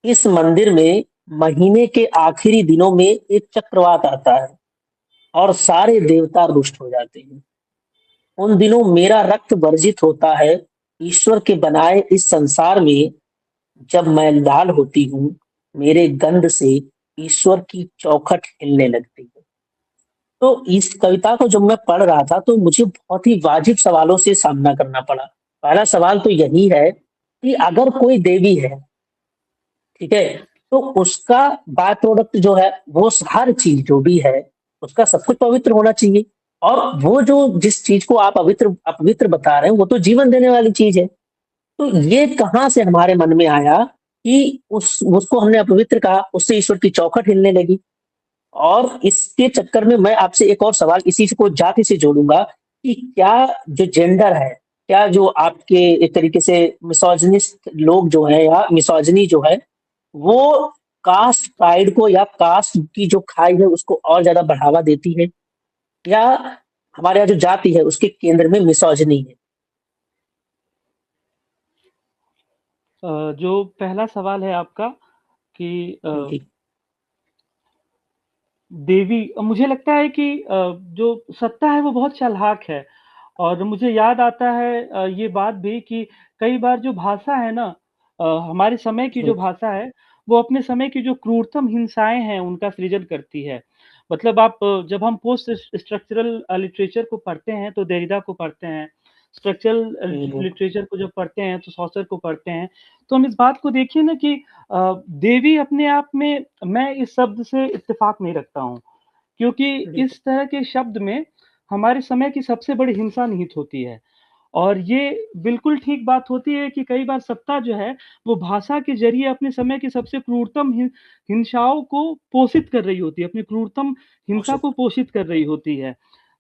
इस मंदिर में महीने के आखिरी दिनों में एक चक्रवात आता है और सारे देवता रुष्ट हो जाते हैं। उन दिनों मेरा रक्त वर्जित होता है ईश्वर के बनाए इस संसार में। जब मैं लाल होती हूँ, मेरे गंध से ईश्वर की चौखट हिलने लगती है। तो इस कविता को जब मैं पढ़ रहा था, तो मुझे बहुत ही वाजिब सवालों से सामना करना पड़ा। पहला सवाल तो यही है कि अगर कोई देवी है, ठीक है, तो उसका बाय प्रोडक्ट जो है, वो हर चीज जो भी है, उसका सब कुछ पवित्र होना चाहिए। और वो जो जिस चीज को आप अवित्र अपवित्र बता रहे हैं, वो तो जीवन देने वाली चीज है। तो ये कहाँ से हमारे मन में आया कि उस उसको हमने अपवित्र कहा, उससे ईश्वर की चौखट हिलने लगी। और इसके चक्कर में मैं आपसे एक और सवाल इसी को जाति से जोड़ूंगा, कि क्या जो जेंडर है, क्या जो आपके एक तरीके से मिसोजिनिस्ट लोग जो है, या मिसोजिनी जो है, वो कास्ट प्राइड को या कास्ट की जो खाई है उसको और ज्यादा बढ़ावा देती है, या हमारे यहाँ जो जाति है उसके केंद्र में मिसोजिनी है? जो पहला सवाल है आपका कि जी। देवी मुझे लगता है कि जो सत्ता है वो बहुत चालाक है और मुझे याद आता है ये बात भी कि कई बार जो भाषा है ना हमारे समय की जी। जो भाषा है, वो अपने समय की जो क्रूरतम हिंसाएँ हैं, उनका सृजन करती है। मतलब आप जब हम पोस्ट स्ट्रक्चरल लिटरेचर को पढ़ते हैं, तो देरिदा को पढ़ते हैं, स्ट्रक्चरल जी, बिल्कुल। लिटरेचर को जब पढ़ते हैं, तो सॉसर को पढ़ते हैं, तो हम इस बात को देखिए ना कि देवी अपने आप में मैं इस शब्द से इत्तेफ़ाक नहीं रखता हूँ। क्योंकि बिल्कुल। इस तरह के शब्द में हमारे समय की सबसे बड़ी हिंसा निहित होती है। और ये बिल्कुल ठीक बात होती है कि कई बार सत्ता जो है, वो भाषा के ज़रिए अपने समय की सबसे क्रूरतम हिंसाओं को पोषित कर रही होती है, अपनी क्रूरतम हिंसा आवश्यक। को पोषित कर रही होती है।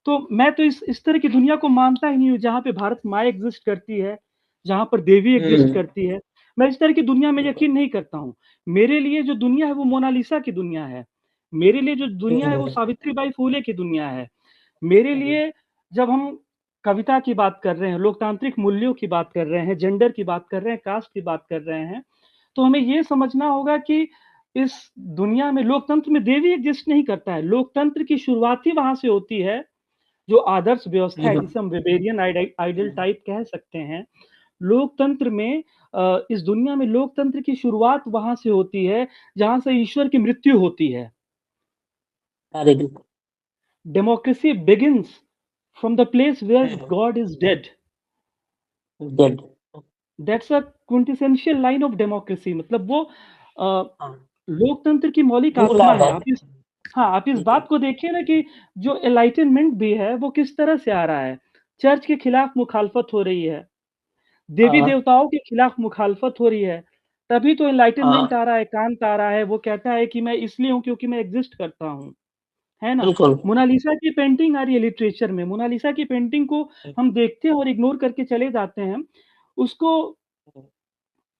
तो मैं तो इस तरह की दुनिया को मानता ही नहीं हूँ, जहाँ पे भारत माँ एग्ज़िस्ट करती है, जहाँ पर देवी एग्ज़िस्ट हम्म। करती है। मैं इस तरह की दुनिया में बिल्कुल। यकीन नहीं करता हूँ। मेरे लिए जो दुनिया है, वो मोनालिसा की दुनिया है। मेरे लिए जो दुनिया है, वो हम्म। सावित्रीबाई फुले की दुनिया है। मेरे जी। लिए जब हम कविता की बात कर रहे हैं, लोकतांत्रिक मूल्यों की बात कर रहे हैं, जेंडर की बात कर रहे हैं, कास्ट की बात कर रहे हैं, तो हमें ये समझना होगा कि इस दुनिया में लोकतंत्र में देवी एग्ज़िस्ट नहीं करता है। लोकतंत्र की शुरुआत ही वहाँ से होती है, जो आदर्श व्यवस्था है, हम्म। जिसे हम वेबेरियन आइडल हम्म। टाइप कह सकते हैं। लोकतंत्र में इस दुनिया में लोकतंत्र की शुरुआत वहाँ से होती है, जहाँ से ईश्वर की मृत्यु होती है। अरे बिल्कुल। Democracy begins from the place where hmm. God is dead. Dead. That's a quintessential line of democracy मतलब वो हाँ। लोकतंत्र की मौलिक आत्मा है। मूलाधार। आप इस बिल्कुल। बात को देखिए ना कि जो एनलाइटनमेंट भी है, वो किस तरह से आ रहा है। चर्च के खिलाफ मुखालफत हो रही है, हाँ। देवी-देवताओं के खिलाफ मुखालफत हो रही है, तभी तो एनलाइटनमेंट हाँ। आ रहा है, कांत आ रहा है, वो कहता है कि मैं इसलिए हूँ क्योंकि मैं एग्ज़िस्ट करता हूँ, है ना? बिल्कुल। मोनालिसा की पेंटिंग आ रही है लिटरेचर में, मोनालिसा की पेंटिंग को हम देखते हैं और इग्नोर करके चले जाते हैं। उसको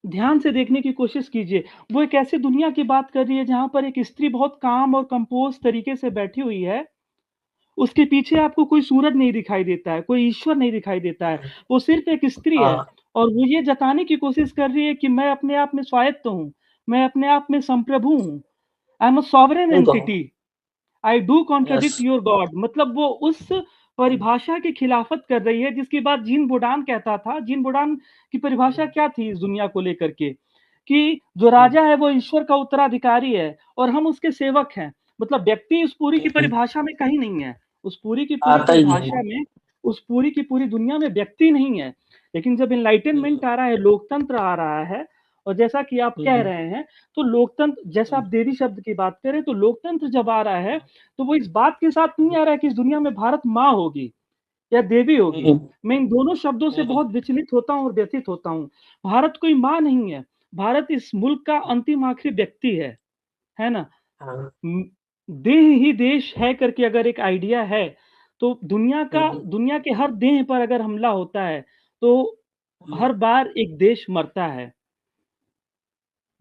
ध्यान से देखने की कोशिश कीजिए। वो एक ऐसी दुनिया की बात कर रही है जहाँ पर एक स्त्री बहुत काम और कंपोज़ तरीके से बैठी हुई है। उसके पीछे आपको कोई सूरज नहीं दिखाई देता है, कोई ईश्वर नहीं दिखाई देता है। वो सिर्फ़ एक स्त्री है हाँ। और वो ये जताने की कोशिश कर रही है कि मैं अपने आप में स्वायत्त हूँ, मैं अपने आप में संप्रभु हूँ। आई एम अ सॉवरेन बिल्कुल। Entity. I do yes. Contradict your God मतलब वो उस परिभाषा की खिलाफत कर रही है, जिसकी बात जीन बोडान कहता था। जीन बोडान की परिभाषा क्या थी इस दुनिया को लेकर के, कि जो राजा है वो ईश्वर का उत्तराधिकारी है और हम उसके सेवक हैं। मतलब व्यक्ति उस पूरी की परिभाषा में कहीं नहीं है। उस पूरी की पूरी आता ही नहीं परिभाषा है। में, उस पूरी की पूरी दुनिया में व्यक्ति नहीं है। लेकिन जब एनलाइटनमेंट आ रहा है, लोकतंत्र आ रहा है, और जैसा कि आप कह हम्म, रहे हैं, तो लोकतंत्र, जैसा आप देवी शब्द की बात करें, तो लोकतंत्र जब आ रहा है, तो वो इस बात के साथ नहीं आ रहा है कि इस दुनिया में भारत माँ होगी या देवी होगी। हम्म, मैं इन दोनों शब्दों से हम्म, बहुत विचलित होता हूँ और व्यथित होता हूँ। भारत कोई माँ नहीं है। भारत इस मुल्क का अंतिम आखिरी व्यक्ति है ना? हाँ, उम, देह ही देश है करके अगर एक आइडिया है, तो हम्म, दुनिया के हर देह पर अगर हमला होता है, तो हम्म, हर बार एक देश मरता है।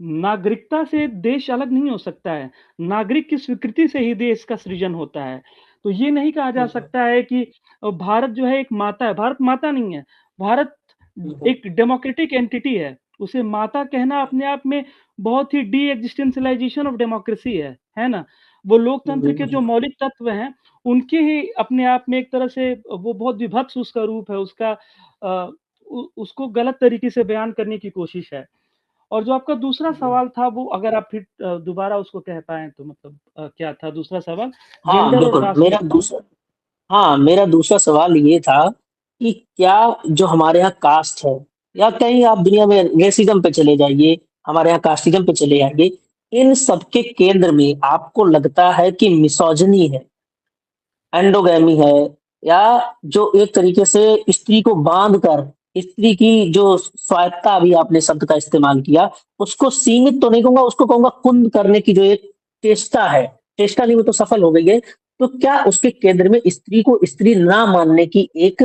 नागरिकता से देश अलग नहीं हो सकता है। नागरिक की स्वीकृति से ही देश का सृजन होता है। तो ये नहीं कहा जा हम्म, सकता है कि भारत जो है एक माता है। भारत माता नहीं है। भारत हम्म, एक डेमोक्रेटिक एंटिटी है। उसे माता कहना अपने आप में बहुत ही डी एक्जिस्टेंशियलाइजेशन ऑफ डेमोक्रेसी है ना? वो लोकतंत्र के जो हम्म, मौलिक तत्व हैं, उनके ही अपने आप में एक तरह से वो बहुत विभत्स उसका रूप है। उसका अ, उ उसको गलत तरीके से बयान करने की कोशिश है। और जो आपका दूसरा हम्म। सवाल था, वो अगर आप फिर दोबारा उसको कह पाएँ तो मतलब क्या था दूसरा सवाल? हाँ जेंडर और बिल्कुल, कास्ट में बताऊँ? मेरा दूसरा सवाल ये था कि क्या जो हमारे यहाँ कास्ट है, या कहीं आप दुनिया में रेसिज्म पे चले जाइए, हमारे यहाँ कास्टिज्म पे चले जाइए, इन सबके केंद्र में आपको लगता है कि मिसोजिनी है, एंडोगैमी है, या जो एक तरीके से स्त्री को बांध कर, स्त्री की जो स्वायत्ता, अभी आपने शब्द का इस्तेमाल किया, उसको सीमित तो नहीं कहूंगा, उसको कहूंगा कुंद करने की जो एक चेष्टा है, चेष्टा नहीं, वो तो सफल हो गई है। तो क्या उसके केंद्र में स्त्री को स्त्री ना मानने की एक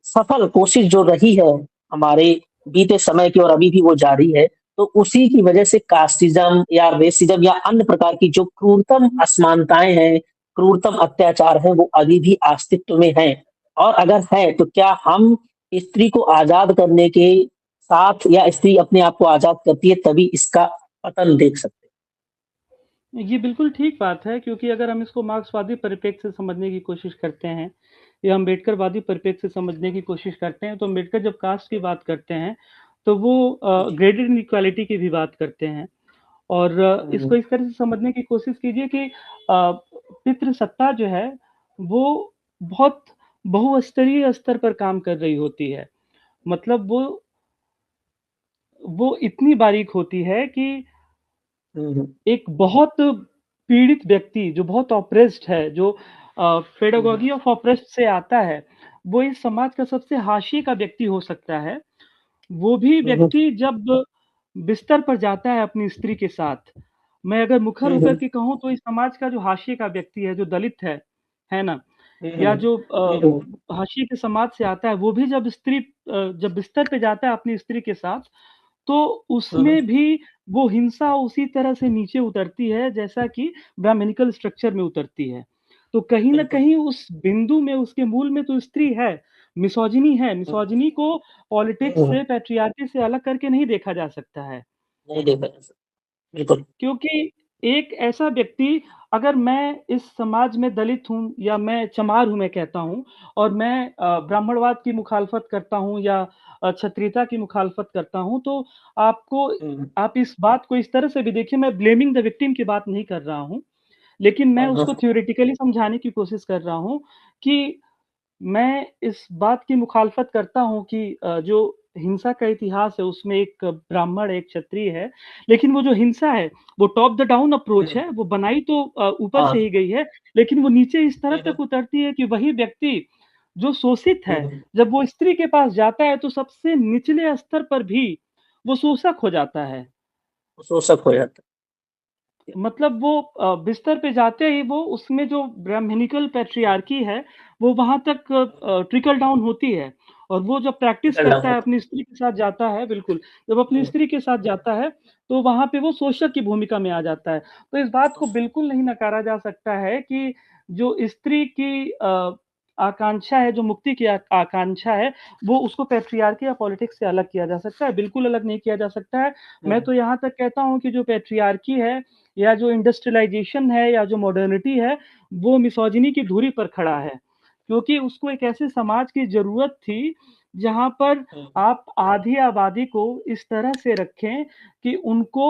सफल कोशिश जो रही है हमारे बीते समय की, और अभी भी वो जारी है, तो उसी की वजह से कास्टिज्म या रेसिज्म या अन्य प्रकार की जो क्रूरतम असमानताएं हैं, क्रूरतम अत्याचार है, वो अभी भी अस्तित्व में है? और अगर है तो क्या हम स्त्री को आजाद करने के साथ, या स्त्री अपने आप को आजाद करती है तभी इसका पतन देख सकते ये बिल्कुल ठीक बात है, क्योंकि अगर हम इसको मार्क्सवादी परिप्रेक्ष्य से समझने की कोशिश करते हैं या अम्बेडकरवादी परिप्रेक्ष्य से समझने की कोशिश करते हैं, तो अम्बेडकर जब कास्ट की बात करते हैं, तो वो हैं? ग्रेडेड इनइक्वालिटी की भी बात करते हैं। और हम्म, इसको इस तरह से समझने की कोशिश कीजिए कि पितृसत्ता जो है, वो बहुत बहुस्तरीय स्तर पर काम कर रही होती है। मतलब वो इतनी बारीक होती है कि हम्म, एक बहुत पीड़ित व्यक्ति जो बहुत ऑप्रेस्ड है, जो हम्म, पेडागॉजी ऑफ ऑप्रेस्ड से आता है, वो इस समाज का सबसे हाशिए का व्यक्ति हो सकता है। वो भी हम्म, व्यक्ति जब बिस्तर पर जाता है अपनी स्त्री के साथ, मैं अगर मुखर हम्म, होकर के कहूँ तो इस समाज का जो हाशिए का व्यक्ति है, जो दलित है ना? या हम्म, जो हम्म, हाशिए के समाज से आता है, वो भी जब बिस्तर पे जाता है अपनी स्त्री के साथ, तो हम्म, उसमें भी वो हिंसा उसी तरह से नीचे उतरती है जैसा कि ब्राह्मणिकल स्ट्रक्चर में उतरती है। तो कहीं न बिल्कुल, कहीं उस बिंदु में, उसके मूल में तो स्त्री है, मिसोजिनी है। हम्म, मिसोजिनी को पॉलिटिक्स हम्म, से, पैट्रियार्की से अलग करके नहीं देखा जा सकता है। नहीं देखा जा सकता, बिल्कुल। क्योंकि एक ऐसा व्यक्ति, अगर मैं इस समाज में दलित हूँ या मैं चमार हूँ मैं कहता हूँ, और मैं ब्राह्मणवाद की मुखालफत करता हूँ या क्षत्रियता की मुखालफत करता हूँ, तो आपको हम्म, आप इस बात को इस तरह से भी देखिए, मैं ब्लेमिंग द विक्टिम की बात नहीं कर रहा हूँ, लेकिन मैं उसको हम्म, थ्योरेटिकली समझाने की कोशिश कर रहा हूँ कि मैं इस बात की मुखालफत करता हूँ कि जो हिंसा का इतिहास है उसमें एक ब्राह्मण, एक क्षत्रिय है, लेकिन वो जो हिंसा है, वो टॉप द डाउन अप्रोच हम्म, है, वो बनाई तो ऊपर से हाँ, ही गई है, लेकिन वो नीचे इस तरह हम्म, तक उतरती है कि वही व्यक्ति जो शोषित है, हम्म, जब वो स्त्री के पास जाता है तो सबसे निचले स्तर पर भी वो शोषक हो जाता है। शोषक हो जाता मतलब वो बिस्तर पे जाते ही वो उसमें जो ब्राह्मणिकल पैट्रियार्की है, वो वहाँ तक ट्रिकल डाउन होती है, और वो जब प्रैक्टिस है, करता है, अपनी स्त्री के साथ जाता है, बिल्कुल, जब अपनी हम्म, स्त्री के साथ जाता है, तो वहाँ पे वो शोषक की भूमिका में आ जाता है। तो इस बात को बिल्कुल नहीं नकारा जा सकता है कि जो स्त्री की आकांक्षा है, जो मुक्ति की आकांक्षा है, वो उसको पैट्रियार्की या पॉलिटिक्स से अलग किया जा सकता है, बिल्कुल अलग नहीं किया जा सकता है। मैं हम्म, तो यहाँ तक कहता हूँ कि जो पैट्रियार्की है, या जो इंडस्ट्रियलाइज़ेशन है, या जो मॉडर्निटी है, वो मिसोजिनी की धुरी पर खड़ा है। क्योंकि उसको एक ऐसे समाज की ज़रूरत थी, जहाँ पर हुँ, आप आधी आबादी को इस तरह से रखें कि उनको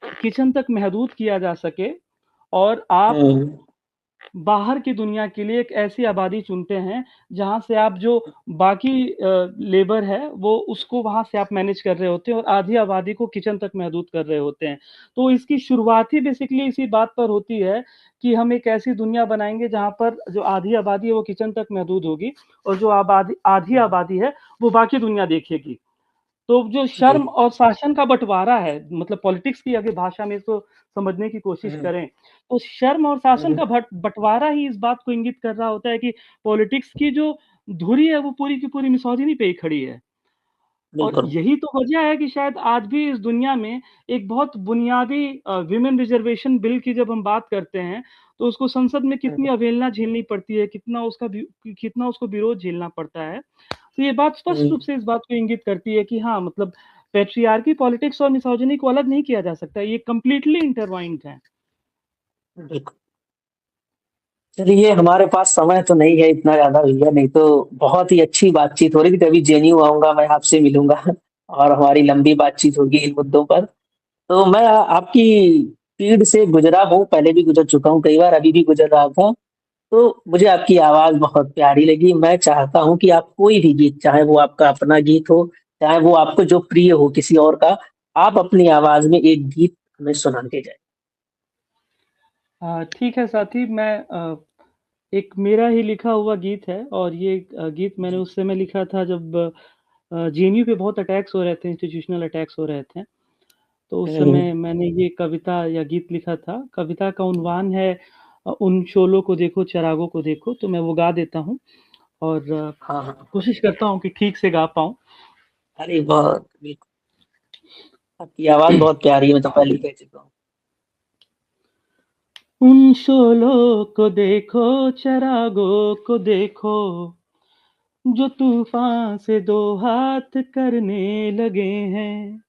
किचन तक महदूद किया जा सके और आप हुँ, बाहर की दुनिया के लिए एक ऐसी आबादी चुनते हैं, जहाँ से आप जो बाकी लेबर है, वो उसको वहाँ से आप मैनेज कर रहे होते हैं और आधी आबादी को किचन तक महदूद कर रहे होते हैं। तो इसकी शुरुआत ही बेसिकली इसी बात पर होती है कि हम एक ऐसी दुनिया बनाएँगे, जहाँ पर जो आधी आबादी है, वो किचन तक महदूद होगी और जो आधी हुँ, आबादी है, वो बाकी दुनिया देखेगी। तो जो जी। शर्म और शासन का बँटवारा है, मतलब पॉलिटिक्स की अगर भाषा में इसको समझने की कोशिश हुँ, करें, तो शर्म और शासन हुँ, का बँटवारा ही इस बात को इंगित कर रहा होता है कि पॉलिटिक्स की जो धुरी है, वो पूरी की पूरी मिसोजिनी पे ही खड़ी है। और बिल्कुल। यही तो वजह है कि शायद आज भी इस दुनिया में एक बहुत बुनियादी वुमेन रिज़र्वेशन बिल की जब हम बात करते हैं, तो उसको संसद में हुँ, कितनी अवहेलना झेलनी पड़ती है, कितना उसको विरोध झेलना पड़ता है। तो ये बात स्पष्ट हुँ, रूप से इस बात को इंगित करती है कि हाँ, मतलब पैट्रियार्की पॉलिटिक्स और मिसोजिनी को अलग नहीं किया जा सकता, ये कंप्लीटली इंटरट्वाइन्ड हैं। बिल्कुल। चलिए हमारे पास समय तो नहीं है इतना ज़्यादा भैया, नहीं तो बहुत ही अच्छी बातचीत हो रही थी। कभी जेएनयू आऊँगा, मैं आपसे मिलूँगा और हमारी लंबी बातचीत होगी इन मुद्दों पर। तो मैं आपकी फील्ड से गुज़रा हूँ, पहले भी गुज़र चुका हूँ कई बार, अभी भी गुज़र रहा था। तो मुझे आपकी आवाज़ बहुत प्यारी लगी। मैं चाहता हूँ कि आप कोई भी गीत, चाहे वो आपका अपना गीत हो, चाहे वो आपको जो प्रिय हो किसी और का, आप अपनी आवाज़ में एक गीत हमें सुना के जाएँ। ठीक है साथी मैं एक मेरा ही लिखा हुआ गीत है और ये गीत मैंने जी। उस समय लिखा था जब जेएनयू पे बहुत अटैक्स हो रहे थे, इंस्टीट्यूशनल अटैक्स हो रहे थे। तो उस हुँ, समय मैंने ये कविता या गीत लिखा था। कविता का उन्वान है उन शोलों को देखो, चिरागों को देखो, तो मैं वो गा देता हूँ और हाँ, हाँ। कोशिश करता हूँ कि ठीक से गा पाऊँ। अरे बहुत बिल्कुल, आपकी आवाज़ बहुत प्यारी है, मैं तो पहले ही कह चुका हूँ। उन शोलों को देखो, चिरागों को देखो, जो तूफ़ान से 2 हाथ करने लगे हैं।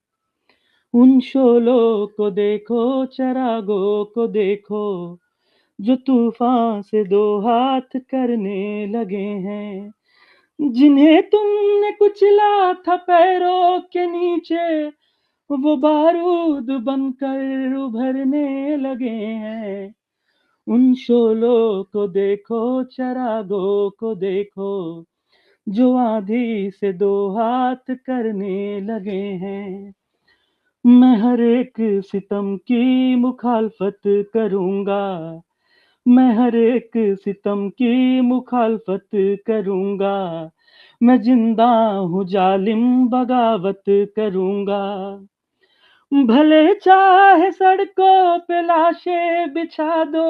उन शोलों को देखो, चिरागों को देखो, जो तूफ़ान से 2 हाथ करने लगे हैं। जिन्हें तुमने कुचला था पैरों के नीचे, वो बारूद बनकर उभरने लगे हैं। उन शोलों को देखो, चिरागों को देखो, जो आँधी से 2 हाथ करने लगे हैं। मैं हर एक सितम की मुखालफत करूँगा, मैं हर एक सितम की मुखालफत करूँगा। मैं जिंदा हूँ जालिम बगावत करूँगा। भले चाहे सड़कों पे लाशें बिछा दो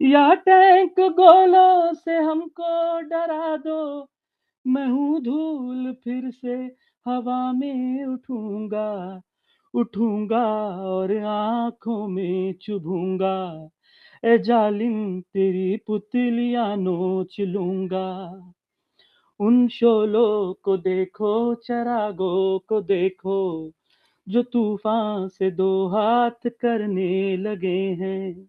या टैंक गोलों से हमको डरा दो। मैं हूँ धूल फिर से हवा में उठूँगा, उठूँगा और आँखों में चुभूँगा। ए जालिम तेरी पुतलियाँ नोच लूँगा। उन शोलों को देखो, चिरागों को देखो, जो तूफ़ान से 2 हाथ करने लगे हैं।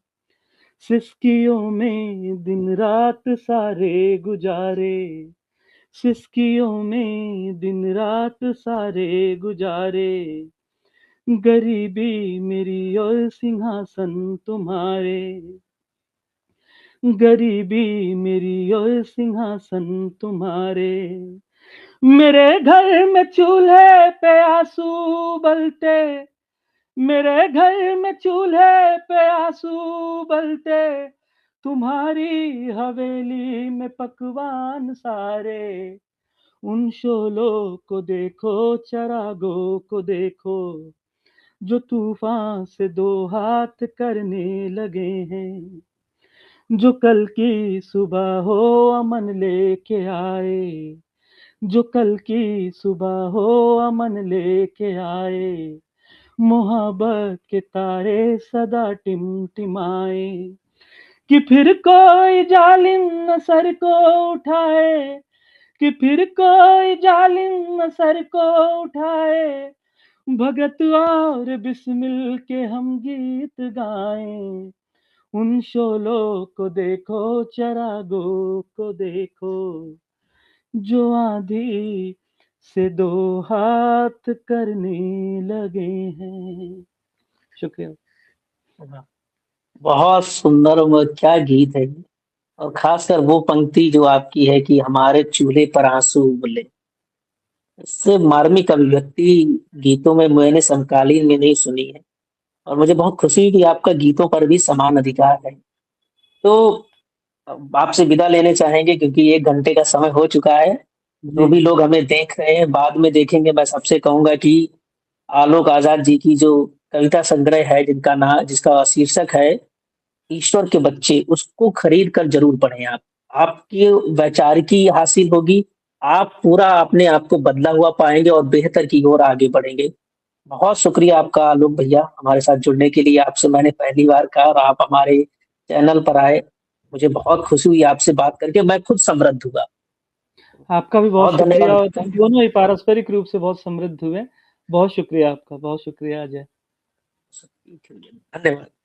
सिसकियों में दिन-रात सारे गुजारे, सिसकियों में दिन-रात सारे गुजारे। गरीबी मेरी और सिंहासन तुम्हारे, गरीबी मेरी और सिंहासन तुम्हारे। मेरे घर में चूल्हे पे आँसू उबलते, मेरे घर में चूल्हे पे आँसू उबलते, तुम्हारी हवेली में पकवान सारे। उन शोलों को देखो, चिरागों को देखो, जो तूफ़ान से 2 हाथ करने लगे हैं। जो कल की सुबह हो अमन लेके आए, जो कल की सुबह हो अमन लेके आए। मोहब्बत के तारे सदा टिमटिमाए, कि फिर कोई जालिम न सर को उठाए, कि फिर कोई जालिम न सर को उठाए। भगत और बिस्मिल के हम गीत गाएं, उन शोलों को देखो, चरागों को देखो, जो आंधी से दो हाथ करने लगे हैं। शुक्रिया। वाह! बहुत सुंदर और क्या गीत है ये। और खासकर वो पंक्ति जो आपकी है कि हमारे चूल्हे पर आंसू उबले, इससे मार्मिक अभिव्यक्ति गीतों में मैंने समकालीन में नहीं सुनी है। और मुझे बहुत खुशी हुई कि आपका गीतों पर भी समान अधिकार है। तो अब आपसे विदा लेने चाहेंगे क्योंकि 1 घंटे का समय हो चुका है। जो जी, भी लोग हमें देख रहे हैं, बाद में देखेंगे, मैं सबसे कहूँगा कि आलोक आज़ाद जी की जो कविता संग्रह है जिसका शीर्षक है ईश्वर के बच्चे, उसको खरीद कर ज़रूर पढ़ें आप। आपकी वैचारिकी हासिल होगी, आप पूरा अपने आप को बदला हुआ पाएँगे और बेहतर की ओर आगे बढ़ेंगे। बहुत शुक्रिया आपका आलोक भैया हमारे साथ जुड़ने के लिए। आपसे मैंने पहली बार कहा और आप हमारे चैनल पर आए। मुझे बहुत खुशी हुई आपसे बात करके, मैं खुद समृद्ध हुआ। आपका भी बहुत बहुत शुक्रिया धन्यवाद और भैया। हम दोनों ही पारस्परिक रूप से बहुत समृद्ध हुए। बहुत शुक्रिया आपका, बहुत शुक्रिया अजय। धन्यवाद।